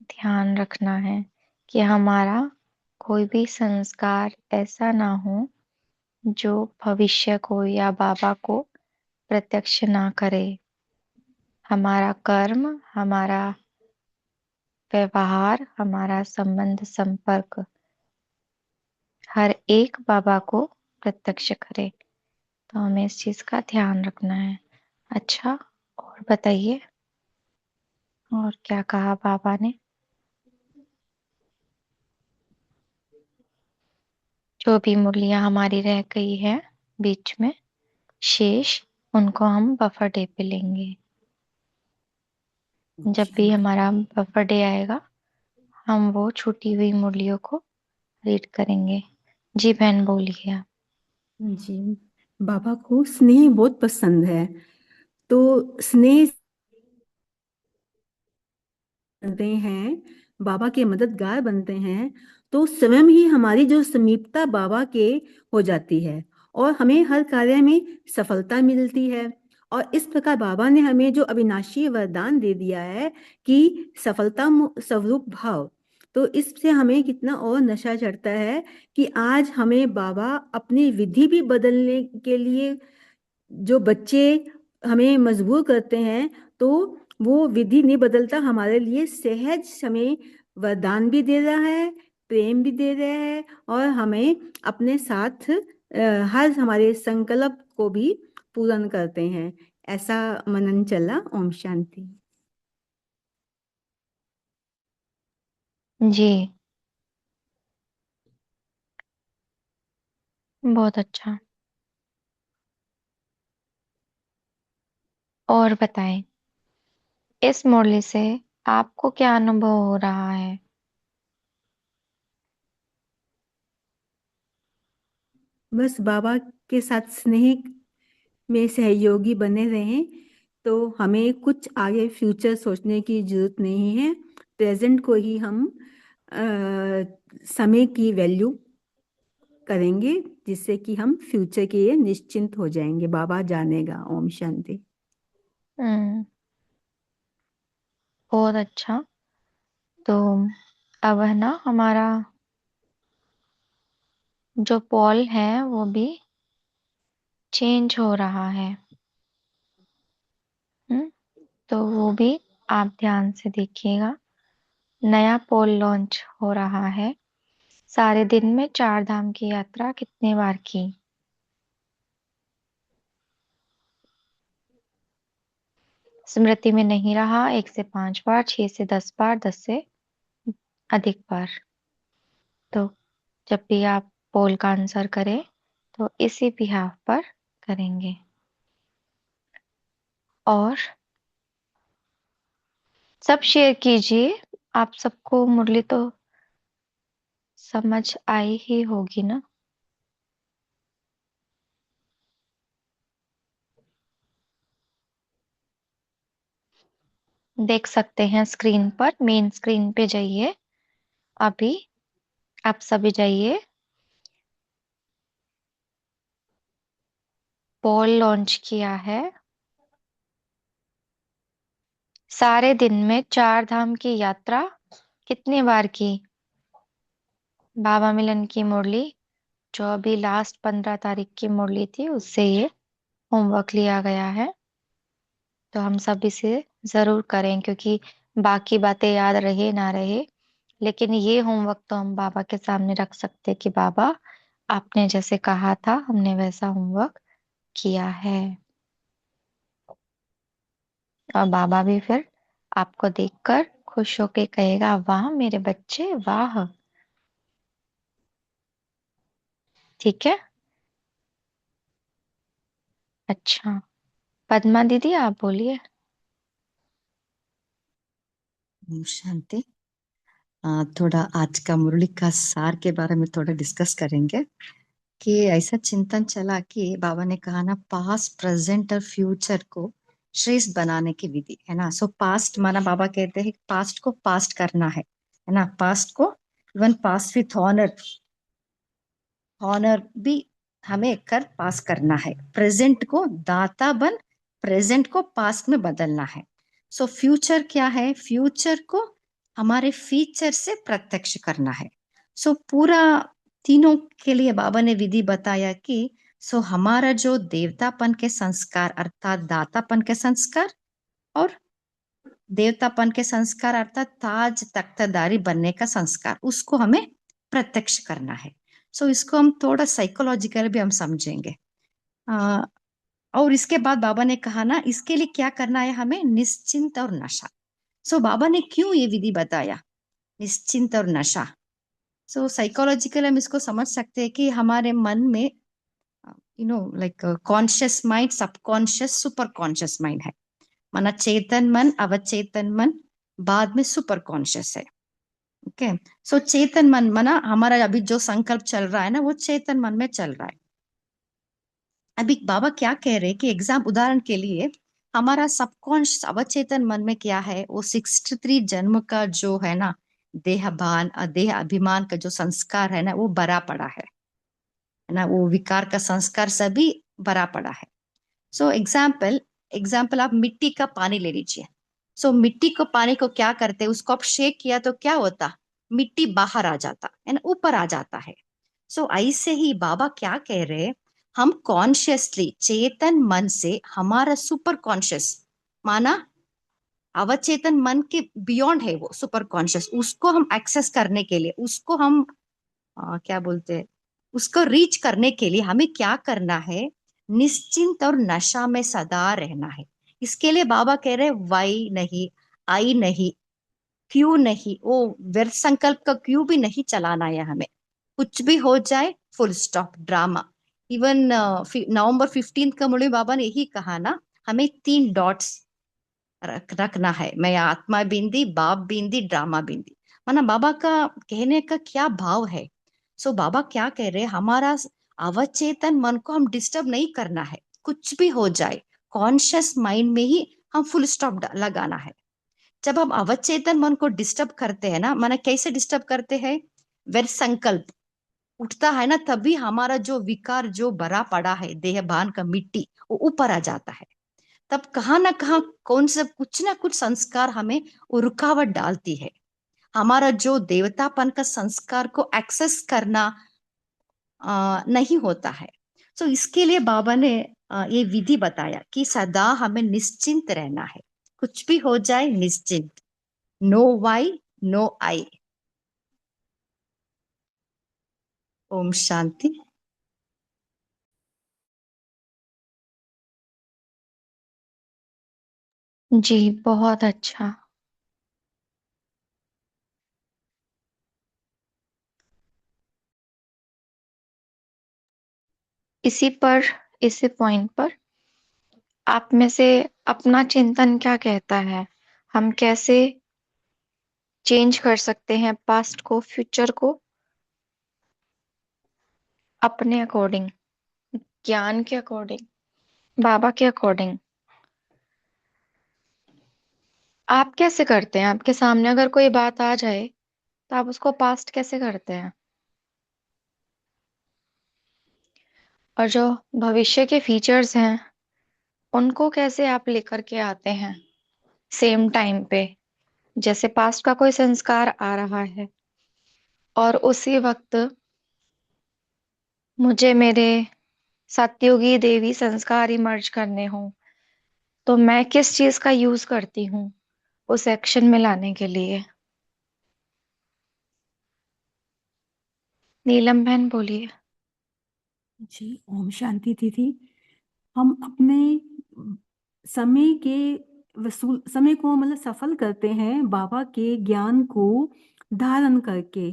ध्यान रखना है कि हमारा कोई भी संस्कार ऐसा ना हो जो भविष्य को या बाबा को प्रत्यक्ष ना करे। हमारा कर्म, हमारा व्यवहार, हमारा संबंध संपर्क हर एक बाबा को प्रत्यक्ष करे। तो हमें इस चीज का ध्यान रखना है। अच्छा, और बताइए, और क्या कहा बाबा ने? जो भी मुरलियां हमारी रह गई है बीच में शेष, उनको हम बफर डे पे लेंगे। जब भी हमारा बफर डे आएगा, हम वो छूटी हुई मुरलियों को रीड करेंगे। जी बहन, बोलिए आप। जी, बाबा को स्नेह बहुत पसंद है, तो स्नेह बनते हैं, बाबा के मददगार बनते हैं, तो स्वयं ही हमारी जो समीपता बाबा के हो जाती है और हमें हर कार्य में सफलता मिलती है। और इस प्रकार बाबा ने हमें जो अविनाशी वरदान दे दिया है कि सफलता स्वरूप भाव, तो इससे हमें कितना और नशा चढ़ता है कि आज हमें बाबा अपनी विधि भी बदलने के लिए, जो बच्चे हमें मजबूर करते हैं, तो वो विधि नहीं बदलता, हमारे लिए सहज हमें वरदान भी दे रहा है, प्रेम भी दे रहा है, और हमें अपने साथ हर हमारे संकल्प को भी पूर्ण करते हैं। ऐसा मनन चला। ओम शांति। जी, बहुत अच्छा। और बताएं, इस मुरली से आपको क्या अनुभव हो रहा है? बस बाबा के साथ स्नेह में सहयोगी बने रहें, तो हमें कुछ आगे फ्यूचर सोचने की जरूरत नहीं है। प्रेजेंट को ही हम समय की वैल्यू करेंगे, जिससे कि हम फ्यूचर के लिए निश्चिंत हो जाएंगे। बाबा जानेगा। ओम शांति। बहुत अच्छा। तो अब है ना, हमारा जो पॉल है वो भी चेंज हो रहा है। तो वो भी आप ध्यान से देखिएगा। नया पोल लॉन्च हो रहा है। सारे दिन में 4 धाम की यात्रा कितने बार की? स्मृति में नहीं रहा। 1 से 5 बार, 6 से 10 बार, 10 से अधिक बार। तो जब भी आप पोल का आंसर करें तो इसी बिहाफ पर करेंगे। और सब शेयर कीजिए। आप सबको मुरली तो समझ आई ही होगी ना? देख सकते हैं स्क्रीन पर, मेन स्क्रीन पे जाइए। अभी आप सभी जाइए। पोल लॉन्च किया है। सारे दिन में 4 धाम की यात्रा कितने बार की? बाबा मिलन की मुरली, जो अभी लास्ट 15 तारीख की मुरली थी, उससे ये होमवर्क लिया गया है। तो हम सब इसे जरूर करें, क्योंकि बाकी बातें याद रहे ना रहे, लेकिन ये होमवर्क तो हम बाबा के सामने रख सकते कि बाबा, आपने जैसे कहा था हमने वैसा होमवर्क किया है। और बाबा भी फिर आपको देखकर खुश होके कहेगा, वाह मेरे बच्चे वाह। ठीक है। अच्छा, पद्मा दीदी आप बोलिए। ओम शांति। थोड़ा आज का मुरली का सार के बारे में थोड़ा डिस्कस करेंगे कि ऐसा चिंतन चला कि बाबा ने कहा ना, पास्ट प्रेजेंट और फ्यूचर को श्रेष्ठ बनाने की विधि है ना। सो पास्ट माना, बाबा कहते हैं पास्ट को पास्ट करना है ना। पास्ट को even past with honour, honour भी हमें कर पास करना है। प्रेजेंट को दाता बन प्रेजेंट को पास्ट में बदलना है। सो फ्यूचर क्या है? फ्यूचर को हमारे फीचर से प्रत्यक्ष करना है। सो पूरा तीनों के लिए बाबा ने विधि बताया कि हमारा जो देवतापन के संस्कार अर्थात दातापन के संस्कार और देवतापन के संस्कार अर्थात ताज तख्तदारी बनने का संस्कार, उसको हमें प्रत्यक्ष करना है। इसको हम थोड़ा साइकोलॉजिकल भी हम समझेंगे। और इसके बाद बाबा ने कहा ना, इसके लिए क्या करना है हमें? निश्चिंत और नशा। बाबा ने क्यों ये विधि बताया, निश्चिंत और नशा? साइकोलॉजिकल हम इसको समझ सकते हैं कि हमारे मन में like conscious mind, subconscious, super conscious mind है। माना चेतन मन, अवचेतन मन, बाद में सुपर कॉन्शियस है। ओके, चेतन मन माना हमारा अभी जो संकल्प चल रहा है ना, वो चेतन मन में चल रहा है। अभी बाबा क्या कह रहे हैं कि उदाहरण के लिए हमारा सबकॉन्शियस अवचेतन मन में क्या है, वो 63 जन्म का जो है ना देहभान देह अभिमान का जो संस्कार है ना, वो भरा पड़ा है ना। वो विकार का संस्कार सभी भरा पड़ा है। एग्जाम्पल आप मिट्टी का पानी ले लीजिए। मिट्टी को पानी को क्या करते हैं, उसको आप शेक किया तो क्या होता? मिट्टी बाहर आ जाता है ना, ऊपर आ जाता है। ऐसे ही बाबा क्या कह रहे, हम कॉन्शियसली चेतन मन से हमारा सुपर कॉन्शियस माना अवचेतन मन के बियॉन्ड है वो सुपर कॉन्शियस, उसको हम एक्सेस करने के लिए, उसको हम क्या बोलते हैं, उसको रीच करने के लिए हमें क्या करना है? निश्चिंत और नशा में सदा रहना है। इसके लिए बाबा कह रहे वाई नहीं, आई नहीं, क्यों नहीं, वो व्यर्थ संकल्प का क्यों भी नहीं चलाना है हमें। कुछ भी हो जाए, फुल स्टॉप ड्रामा। इवन नवंबर 15 का मुरली बाबा ने यही कहा ना, हमें 3 डॉट्स रखना है। मैं आत्मा बिंदी, बाप बिंदी, ड्रामा बिंदी। माना बाबा का कहने का क्या भाव है? बाबा क्या कह रहे, हमारा अवचेतन मन को हम डिस्टर्ब नहीं करना है। कुछ भी हो जाए, कॉन्शियस माइंड में ही हम फुल स्टॉप लगाना है। जब हम अवचेतन मन को डिस्टर्ब करते हैं ना, माना कैसे डिस्टर्ब करते हैं? व्यर्थ संकल्प उठता है ना, तभी हमारा जो विकार जो भरा पड़ा है देह भान का मिट्टी, वो ऊपर आ जाता है। तब कहाँ ना कहाँ कौन सा कुछ ना कुछ संस्कार हमें वो रुकावट डालती है। हमारा जो देवतापन का संस्कार को एक्सेस करना नहीं होता है। इसके लिए बाबा ने ये विधि बताया कि सदा हमें निश्चिंत रहना है। कुछ भी हो जाए निश्चिंत, नो वाई नो आई। ओम शांति। जी, बहुत अच्छा। इसी पॉइंट पर आप में से अपना चिंतन क्या कहता है? हम कैसे चेंज कर सकते हैं पास्ट को, फ्यूचर को अपने अकॉर्डिंग, ज्ञान के अकॉर्डिंग, बाबा के अकॉर्डिंग? आप कैसे करते हैं? आपके सामने अगर कोई बात आ जाए तो आप उसको पास्ट कैसे करते हैं? और जो भविष्य के फीचर्स हैं उनको कैसे आप लेकर के आते हैं सेम टाइम पे? जैसे पास्ट का कोई संस्कार आ रहा है और उसी वक्त मुझे मेरे सतयुगी देवी संस्कार इमर्ज करने हो, तो मैं किस चीज का यूज करती हूँ उस एक्शन में लाने के लिए? नीलम बहन बोलिए। जी, ओम शांति दीदी। हम अपने समय के समय को मतलब सफल करते हैं बाबा के ज्ञान को धारण करके।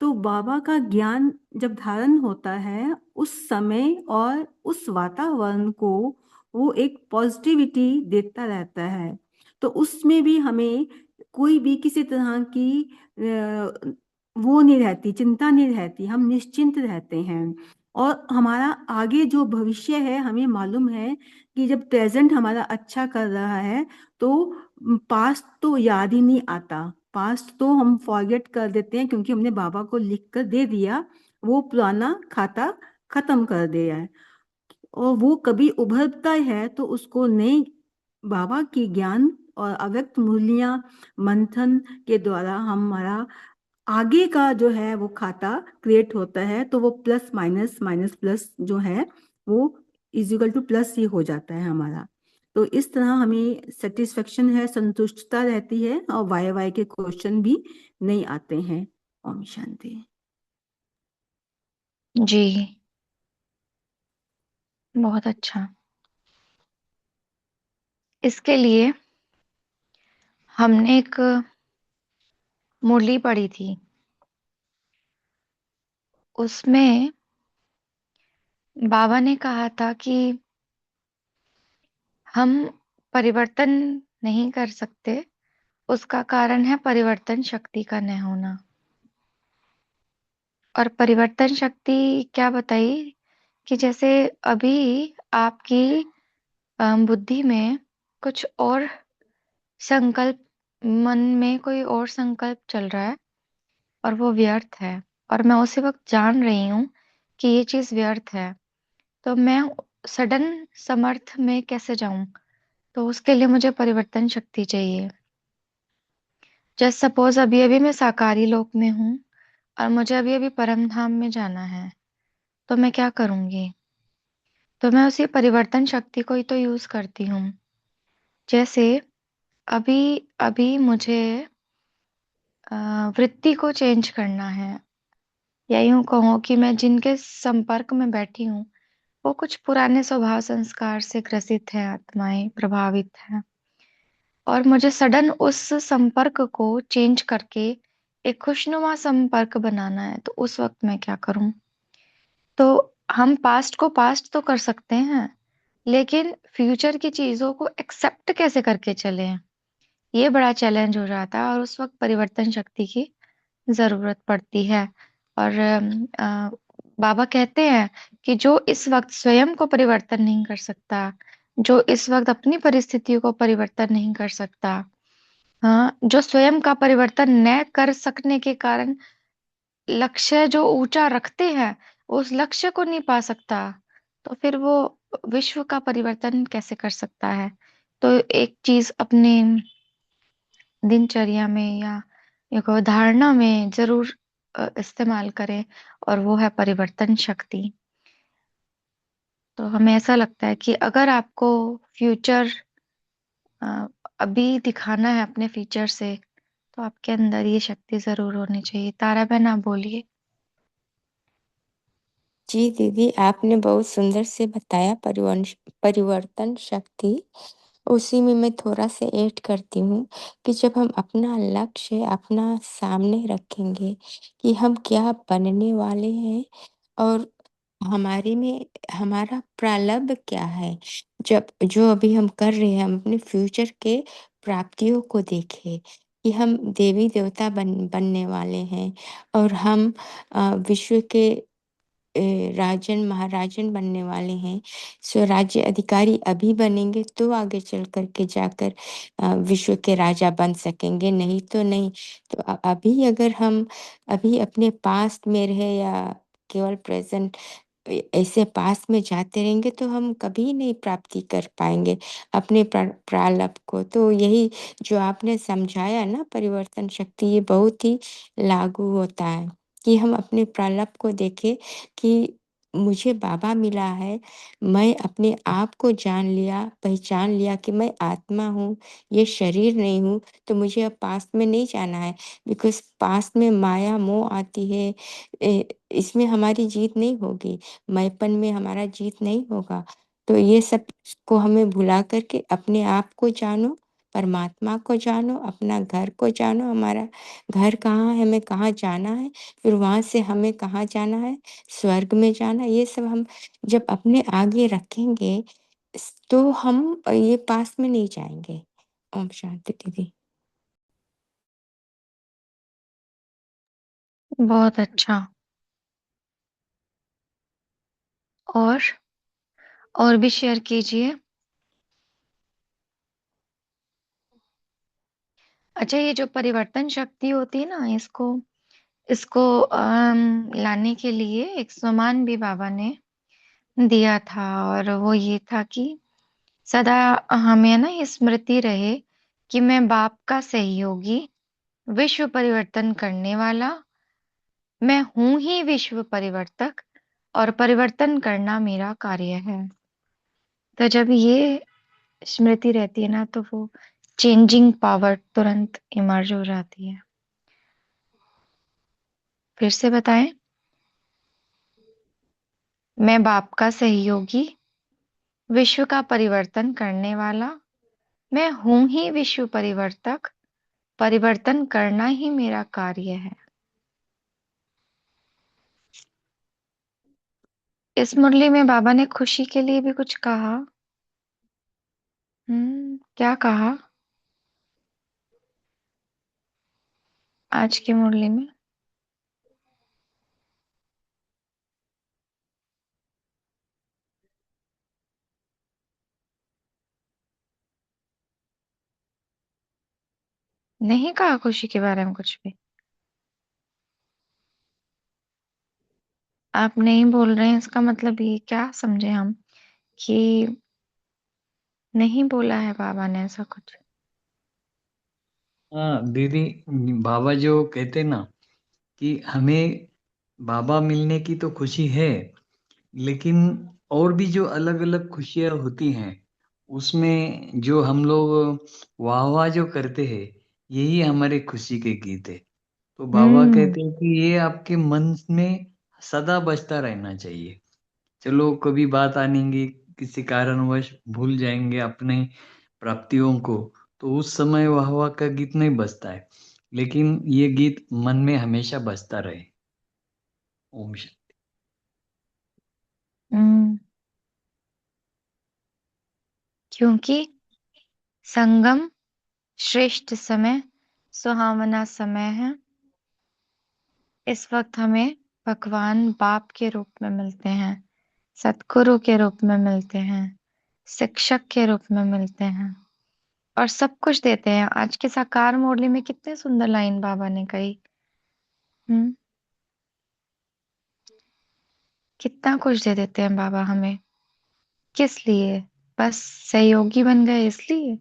तो बाबा का ज्ञान जब धारण होता है, उस समय और उस वातावरण को वो एक पॉजिटिविटी देता रहता है। तो उसमें भी हमें कोई भी किसी तरह की वो नहीं रहती, चिंता नहीं रहती, हम निश्चिंत रहते हैं। और हमारा आगे जो भविष्य है, हमें मालूम है कि जब प्रेजेंट हमारा अच्छा कर रहा है तो पास्ट तो याद ही नहीं आता। पास्ट तो हम फॉरगेट कर देते हैं, क्योंकि हमने बाबा को लिख कर दे दिया, वो पुराना खाता खत्म कर दिया है। और वो कभी उभरता है तो उसको नई बाबा की ज्ञान और अव्यक्त मूल्य मंथन के द्वारा हमारा आगे का जो है वो खाता क्रिएट होता है। तो वो प्लस माइनस माइनस प्लस जो है वो इज इक्वल टू प्लस ही हो जाता है हमारा। तो इस तरह हमें सेटिस्फेक्शन है, संतुष्टता रहती है, और वाई वाई के क्वेश्चन भी नहीं आते हैं। ओम शांति। जी, बहुत अच्छा। इसके लिए हमने एक मुरली पढ़ी थी, उसमें बाबा ने कहा था कि हम परिवर्तन नहीं कर सकते, उसका कारण है परिवर्तन शक्ति का न होना। और परिवर्तन शक्ति क्या बताई कि जैसे अभी आपकी बुद्धि में कुछ और संकल्प, मन में कोई और संकल्प चल रहा है और वो व्यर्थ है, और मैं उसी वक्त जान रही हूँ कि ये चीज व्यर्थ है, तो मैं सडन समर्थ में कैसे जाऊं? तो उसके लिए मुझे परिवर्तन शक्ति चाहिए। जस्ट सपोज अभी अभी मैं साकारी लोक में हूँ और मुझे अभी अभी परम धाम में जाना है, तो मैं क्या करूंगी? तो मैं उसी परिवर्तन शक्ति को ही तो यूज करती हूँ। जैसे अभी अभी मुझे अ, वृत्ति को चेंज करना है, या यूं कहो कि मैं जिनके संपर्क में बैठी हूँ वो कुछ पुराने स्वभाव संस्कार से ग्रसित है, आत्माएं प्रभावित हैं, और मुझे सडन उस संपर्क को चेंज करके एक खुशनुमा संपर्क बनाना है, तो उस वक्त मैं क्या करूं? तो हम पास्ट को पास्ट तो कर सकते हैं, लेकिन फ्यूचर की चीजों को एक्सेप्ट कैसे करके चले, ये बड़ा चैलेंज हो जाता है, और उस वक्त परिवर्तन शक्ति की जरूरत पड़ती है। और बाबा कहते हैं कि जो इस वक्त स्वयं को परिवर्तन नहीं कर सकता, जो इस वक्त अपनी परिस्थितियों को परिवर्तन नहीं कर सकता, हाँ, जो स्वयं का परिवर्तन न कर सकने के कारण लक्ष्य जो ऊंचा रखते हैं उस लक्ष्य को नहीं पा सकता, तो फिर वो विश्व का परिवर्तन कैसे कर सकता है? तो एक चीज अपने दिनचर्या में या एक धारणा में जरूर इस्तेमाल करें, और वो है परिवर्तन शक्ति। तो हमें ऐसा लगता है कि अगर आपको फ्यूचर अभी दिखाना है अपने फीचर से, तो आपके अंदर ये शक्ति जरूर होनी चाहिए। तारा बहन, आप बोलिए। जी दीदी, आपने बहुत सुंदर से बताया परिवर्तन शक्ति। उसी में मैं थोड़ा सा ऐड करती हूँ कि जब हम अपना लक्ष्य अपना सामने रखेंगे कि हम क्या बनने वाले हैं और हमारे में हमारा प्रारब्ध क्या है, जब जो अभी हम कर रहे हैं हम अपने फ्यूचर के प्राप्तियों को देखें कि हम देवी देवता बनने वाले हैं और हम विश्व के राजन महाराजन बनने वाले हैं। स्वराज्य अधिकारी अभी बनेंगे तो आगे चल कर के जाकर विश्व के राजा बन सकेंगे, नहीं तो नहीं। तो अभी अगर हम अभी अपने पास्ट में रहे या केवल प्रेजेंट ऐसे पास में जाते रहेंगे तो हम कभी नहीं प्राप्ति कर पाएंगे अपने प्रारब्ध को। तो यही जो आपने समझाया ना परिवर्तन शक्ति, ये बहुत ही लागू होता है कि हम अपने प्रारब्ध को देखें कि मुझे बाबा मिला है, मैं अपने आप को जान लिया, पहचान लिया कि मैं आत्मा हूँ, ये शरीर नहीं हूँ। तो मुझे अब पास्ट में नहीं जाना है, बिकॉज पास्ट में माया मोह आती है, इसमें हमारी जीत नहीं होगी, मैंपन में हमारा जीत नहीं होगा। तो ये सब को हमें भुला करके अपने आप को जानो, परमात्मा को जानो, अपना घर को जानो, हमारा घर कहाँ है, हमें कहाँ जाना है, फिर वहाँ से हमें कहाँ जाना है, स्वर्ग में जाना। ये सब हम जब अपने आगे रखेंगे तो हम ये पास में नहीं जाएंगे। ओम शांति दीदी। बहुत अच्छा। और और भी शेयर कीजिए। अच्छा, ये जो परिवर्तन शक्ति होती है ना, इसको इसको लाने के लिए एक सम्मान भी बाबा ने दिया था, और वो ये था कि सदा हमें ना ये स्मृति रहे कि मैं बाप का सहयोगी, विश्व परिवर्तन करने वाला, मैं हूं ही विश्व परिवर्तक, और परिवर्तन करना मेरा कार्य है। तो जब ये स्मृति रहती है ना, तो वो चेंजिंग पावर तुरंत इमर्ज हो जाती है। फिर से बताएं। मैं बाप का सहयोगी, विश्व का परिवर्तन करने वाला, मैं हूं ही विश्व परिवर्तक, परिवर्तन करना ही मेरा कार्य है। इस मुरली में बाबा ने खुशी के लिए भी कुछ कहा। क्या कहा आज की मुरली में? नहीं कहा खुशी के बारे में कुछ भी? आप नहीं बोल रहे हैं, इसका मतलब ये क्या समझे हम कि नहीं बोला है बाबा ने ऐसा कुछ? हाँ दीदी, बाबा जो कहते ना कि हमें बाबा मिलने की तो खुशी है, लेकिन और भी जो अलग अलग खुशियां होती हैं, उसमें जो हम लोग वाह वाह जो करते हैं, यही हमारे खुशी के गीत है। तो बाबा हम्म। कहते हैं कि ये आपके मन में सदा बजता रहना चाहिए। चलो कभी बात आनेगी, किसी कारणवश भूल जाएंगे अपने प्राप्तियों को, तो उस समय वाह वाह का गीत नहीं बजता है, लेकिन ये गीत मन में हमेशा बजता रहे। ओम शांति। हम्म। क्योंकि संगम श्रेष्ठ समय, सुहावना समय है। इस वक्त हमें भगवान बाप के रूप में मिलते हैं, सतगुरु के रूप में मिलते हैं, शिक्षक के रूप में मिलते हैं, और सब कुछ देते हैं। आज के साकार मुरली में कितने सुंदर लाइन बाबा ने कही। हम्म। कितना कुछ दे देते हैं बाबा हमें। किस लिए? बस सहयोगी बन गए इसलिए?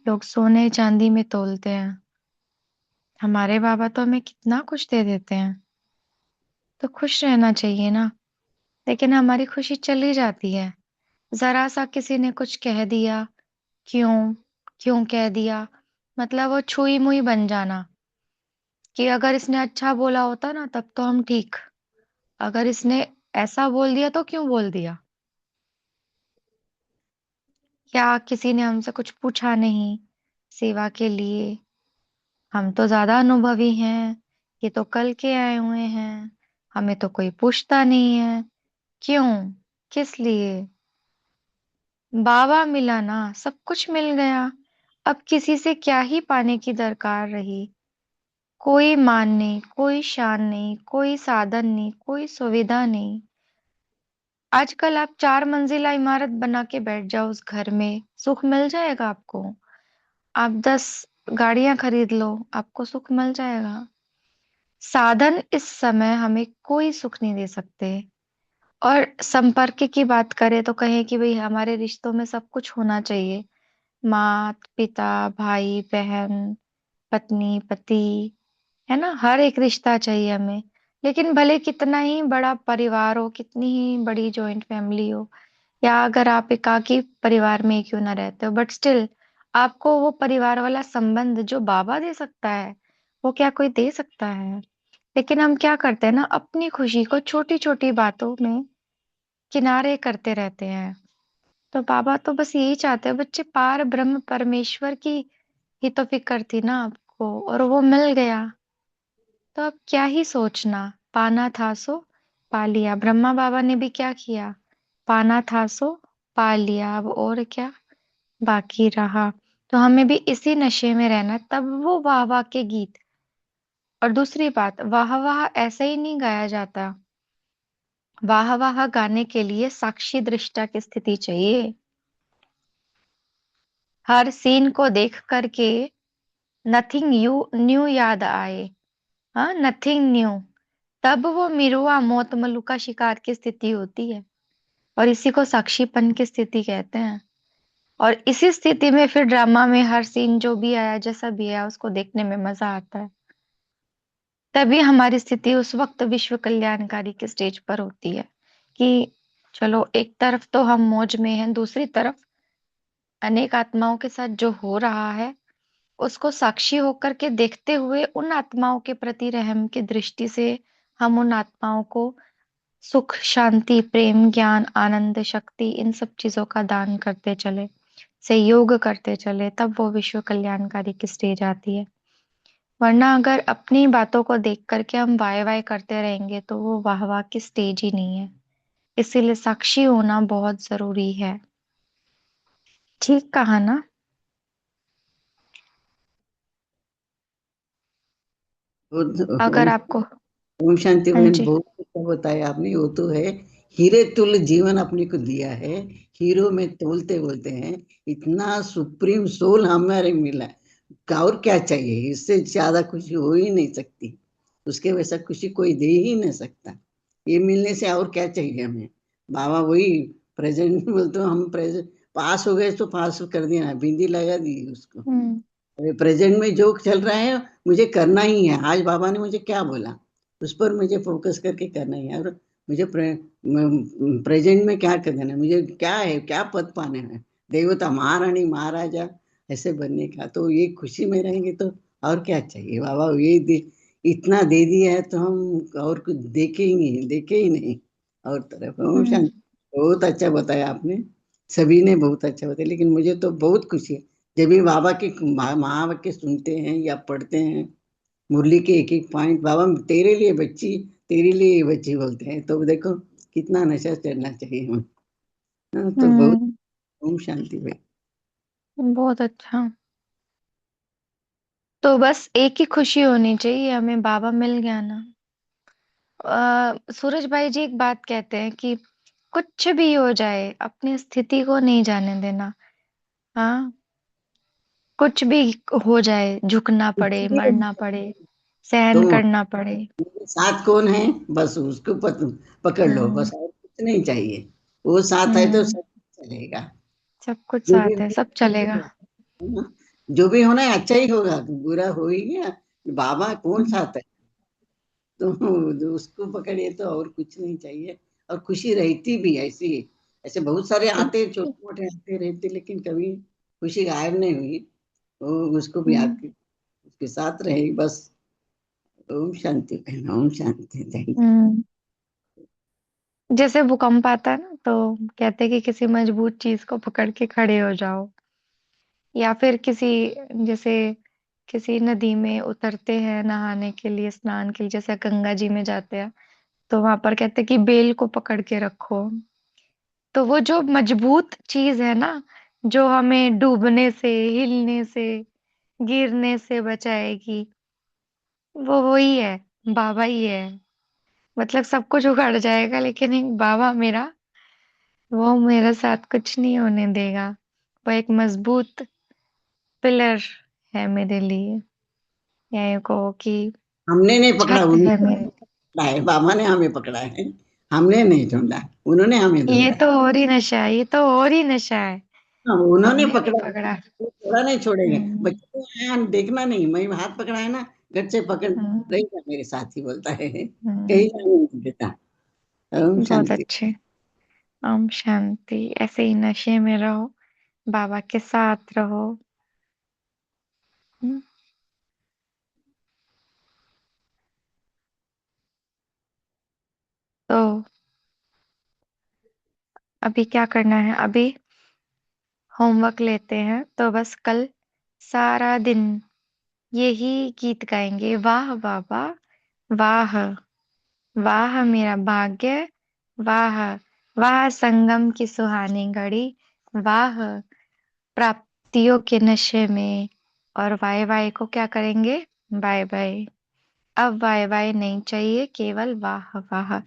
लोग सोने चांदी में तोलते हैं, हमारे बाबा तो हमें कितना कुछ दे देते हैं। तो खुश रहना चाहिए ना। लेकिन हमारी खुशी चली जाती है, जरा सा किसी ने कुछ कह दिया, क्यों क्यों कह दिया, मतलब वो छुई मुई बन जाना, कि अगर इसने अच्छा बोला होता ना तब तो हम ठीक, अगर इसने ऐसा बोल दिया तो क्यों बोल दिया, या किसी ने हमसे कुछ पूछा नहीं सेवा के लिए, हम तो ज्यादा अनुभवी हैं, ये तो कल के आए हुए हैं, हमें तो कोई पूछता नहीं है। क्यों? किस लिए? बाबा मिला ना, सब कुछ मिल गया। अब किसी से क्या ही पाने की दरकार रही। कोई मान नहीं, कोई शान नहीं, कोई साधन नहीं, कोई सुविधा नहीं। आजकल आप 4 मंजिला इमारत बना के बैठ जाओ उस घर में, सुख मिल जाएगा आपको? आप 10 गाड़ियां खरीद लो, आपको सुख मिल जाएगा? साधन इस समय हमें कोई सुख नहीं दे सकते। और संपर्क की बात करें तो कहें कि भाई हमारे रिश्तों में सब कुछ होना चाहिए, माँ पिता, भाई बहन, पत्नी पति, है ना, हर एक रिश्ता चाहिए हमें। लेकिन भले कितना ही बड़ा परिवार हो, कितनी ही बड़ी जॉइंट फैमिली हो, या अगर आप एकाकी परिवार में ही क्यों ना रहते हो, बट स्टिल आपको वो परिवार वाला संबंध जो बाबा दे सकता है, वो क्या कोई दे सकता है? लेकिन हम क्या करते हैं ना, अपनी खुशी को छोटी छोटी बातों में किनारे करते रहते हैं। तो बाबा तो बस यही चाहते हैं, बच्चे पार ब्रह्म परमेश्वर की ही तो फिक्र थी ना आपको, और वो मिल गया। तो अब क्या ही सोचना, पाना था सो पा लिया। ब्रह्मा बाबा ने भी क्या किया, पाना था सो पा लिया, अब और क्या बाकी रहा। तो हमें भी इसी नशे में रहना, तब वो वाह वाह के गीत और दूसरी बात, वाह वाह ऐसे ही नहीं गाया जाता। वाह वाह गाने के लिए साक्षी दृष्टा की स्थिति चाहिए। हर सीन को देख करके नथिंग यू न्यू याद आए। हाँ, नथिंग न्यू, तब वो मिरुआ मौत मल्लू का शिकार की स्थिति होती है, और इसी को साक्षीपन की स्थिति कहते हैं। और इसी स्थिति में फिर ड्रामा में हर सीन जो भी आया, जैसा भी आया, उसको देखने में मजा आता है। तभी हमारी स्थिति उस वक्त विश्व कल्याणकारी के स्टेज पर होती है कि चलो, एक तरफ तो हम मौज में हैं, दूसरी तरफ अनेक आत्माओं के साथ जो हो रहा है उसको साक्षी होकर के देखते हुए उन आत्माओं के प्रति रहम की दृष्टि से हम उन आत्माओं को सुख, शांति, प्रेम, ज्ञान, आनंद, शक्ति, इन सब चीजों का दान करते चले, सहयोग करते चले, तब वो विश्व कल्याणकारी की स्टेज आती है। वरना अगर अपनी बातों को देख करके हम वाय वाय करते रहेंगे तो वो वाह वाह की स्टेज ही नहीं है। इसीलिए साक्षी होना बहुत जरूरी है। ठीक कहा ना? अगर ओम आपको, ओम शांति हाँ बहन, जी, बहुत अच्छा बताया आपने। वो तो है, हीरे तुल्य जीवन अपने को दिया है, हीरो में तोलते बोलते हैं। इतना सुप्रीम सोल हमारे मिला, और क्या चाहिए? इससे ज्यादा खुशी हो ही नहीं सकती। उसके वैसा खुशी कोई दे ही नहीं सकता। ये मिलने से और क्या चाहिए हमें? बाबा वही प्रेजेंट बोलते हो, हम प्रेजेंट पास हो गए तो पास कर दिया, बिंदी लगा दी उसको। हम्म, प्रेजेंट में जो चल रहा है मुझे करना ही है। आज बाबा ने मुझे क्या बोला उस पर मुझे फोकस करके करना ही है। और मुझे प्रेजेंट में क्या करना है, मुझे क्या है, क्या पद पाने हैं, देवता, महारानी, महाराजा ऐसे बनने का। तो ये खुशी में रहेंगे तो और क्या चाहिए? बाबा ये इतना दे दिया है तो हम और कुछ देखे ही नहीं और तरफ। ओम हम्म, शांति। बहुत अच्छा बताया आपने, सभी ने बहुत अच्छा बताया। लेकिन मुझे तो बहुत खुशी है जब भी बाबा के महावाक्य सुनते हैं या पढ़ते हैं, मुरली के एक एक पॉइंट, बाबा तेरे लिए बच्ची, तेरे लिए ये बच्ची बोलते हैं, तो देखो कितना नशा चढ़ना चाहिए हमें। हाँ, तो बहुत। हम्म, ओम शांति भाई। बहुत अच्छा। तो बस एक ही खुशी होनी चाहिए, हमें बाबा मिल गया ना। सूरज भाई जी एक बात कहते हैं कि कुछ भी हो जाए अपनी स्थिति को नहीं जाने देना। हाँ, कुछ भी हो जाए, झुकना पड़े, इसलिए मरना पड़े, सहन तो करना पड़े। साथ कौन है? बस उसको पकड़ लो हम्म, बस, और कुछ नहीं चाहिए। वो साथ है तो हम्म, सब चलेगा। सब कुछ जो भी साथ है, सब चलेगा। होना, जो भी होना है अच्छा ही होगा, बुरा हो ही गया। बाबा कौन हम्म, साथ है? तो जो उसको पकड़िए तो और कुछ नहीं चाहिए। और खुशी रहती भी ऐसी। ऐसे बहुत सारे आते, छोटे मोटे आते रहते, लेकिन कभी खुशी गायब नहीं हुई। वो उसको भी हम्म, आपके उसके साथ रहेगी बस। ओम शांति बहन, ओम शांति। Thank hmm. जैसे भूकंप आता है ना, तो कहते हैं कि किसी मजबूत चीज को पकड़ के खड़े हो जाओ। या फिर किसी, जैसे किसी नदी में उतरते हैं नहाने के लिए, स्नान के लिए, जैसे गंगा जी में जाते हैं, तो वहां पर कहते हैं कि बेल को पकड़ के रखो। तो वो जो मजबूत चीज है ना, जो हमें डूबने से, हिलने से, गिरने से बचाएगी, वो वही है, बाबा ही है। मतलब सब कुछ उखड़ जाएगा, लेकिन एक बाबा मेरा, वो मेरे साथ कुछ नहीं होने देगा। वो एक मजबूत पिलर है मेरे लिए, या यूं कहो कि हमने नहीं पकड़ा, छत है उन्होंने मेरे। पकड़ा है, बाबा ने हमें पकड़ा है। हमने नहीं ढूंढा, उन्होंने हमें ये ढूंढा। तो और ही नशा है, ये तो और ही नशा है। हाँ, उन्होंने हमने नहीं पकड़ा, पकड़ा। वो थोड़ा नहीं छोड़ेंगे। हम्म, बच्चे को आया देखना नहीं, मैं हाथ पकड़ा है ना, गट से पकड़ हम्म, रहेगा मेरे साथ ही बोलता है, हम्म, कहीं जाने नहीं देता। ओम बहुत शांति। अच्छे। ओम शांति। ऐसे ही नशे में रहो, बाबा के साथ रहो। हम्म, तो अभी क्या करना है? अभी होमवर्क लेते हैं, तो बस कल सारा दिन यही गीत गाएंगे। वाह बाबा, वाह, वाह मेरा भाग्य, वाह, वाह संगम की सुहानी घड़ी, वाह प्राप्तियों के नशे में। और वाय वाय को क्या करेंगे? Bye bye. अब वाह वाह नहीं चाहिए, केवल वाह वाह।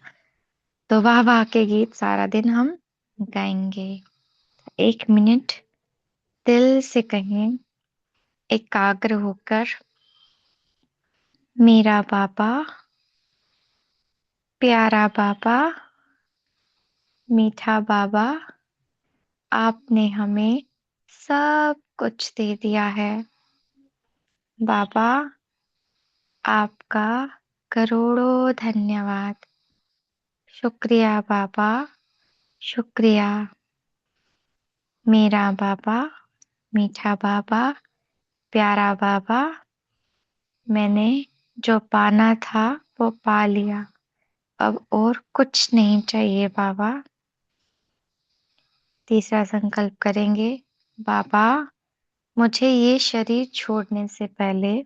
तो वाह वाह के गीत सारा दिन हम गाएंगे। 1 मिनट दिल से कहें एकाग्र होकर, मेरा बाबा, प्यारा बाबा, मीठा बाबा, आपने हमें सब कुछ दे दिया है। बाबा, आपका करोड़ों धन्यवाद। शुक्रिया बाबा, शुक्रिया। मेरा बाबा, मीठा बाबा, प्यारा बाबा, मैंने जो पाना था वो पा लिया, अब और कुछ नहीं चाहिए बाबा। तीसरा संकल्प करेंगे, बाबा, मुझे ये शरीर छोड़ने से पहले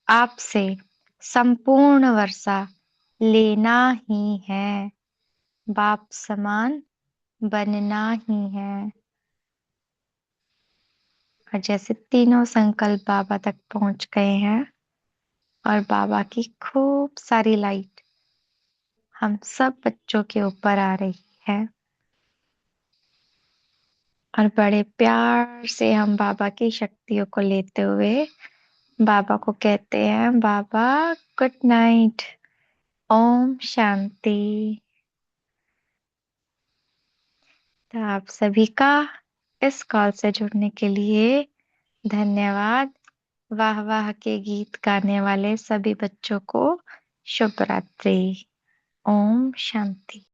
आपसे संपूर्ण वर्षा लेना ही है, बाप समान बनना ही है। और जैसे तीनों संकल्प बाबा तक पहुंच गए हैं और बाबा की खूब सारी लाइट हम सब बच्चों के ऊपर आ रही है, और बड़े प्यार से हम बाबा की शक्तियों को लेते हुए बाबा को कहते हैं, बाबा गुड नाइट, ओम शांति। तो आप सभी का इस कॉल से जुड़ने के लिए धन्यवाद। वाह वाह के गीत गाने वाले सभी बच्चों को शुभ रात्रि। ओम शांति।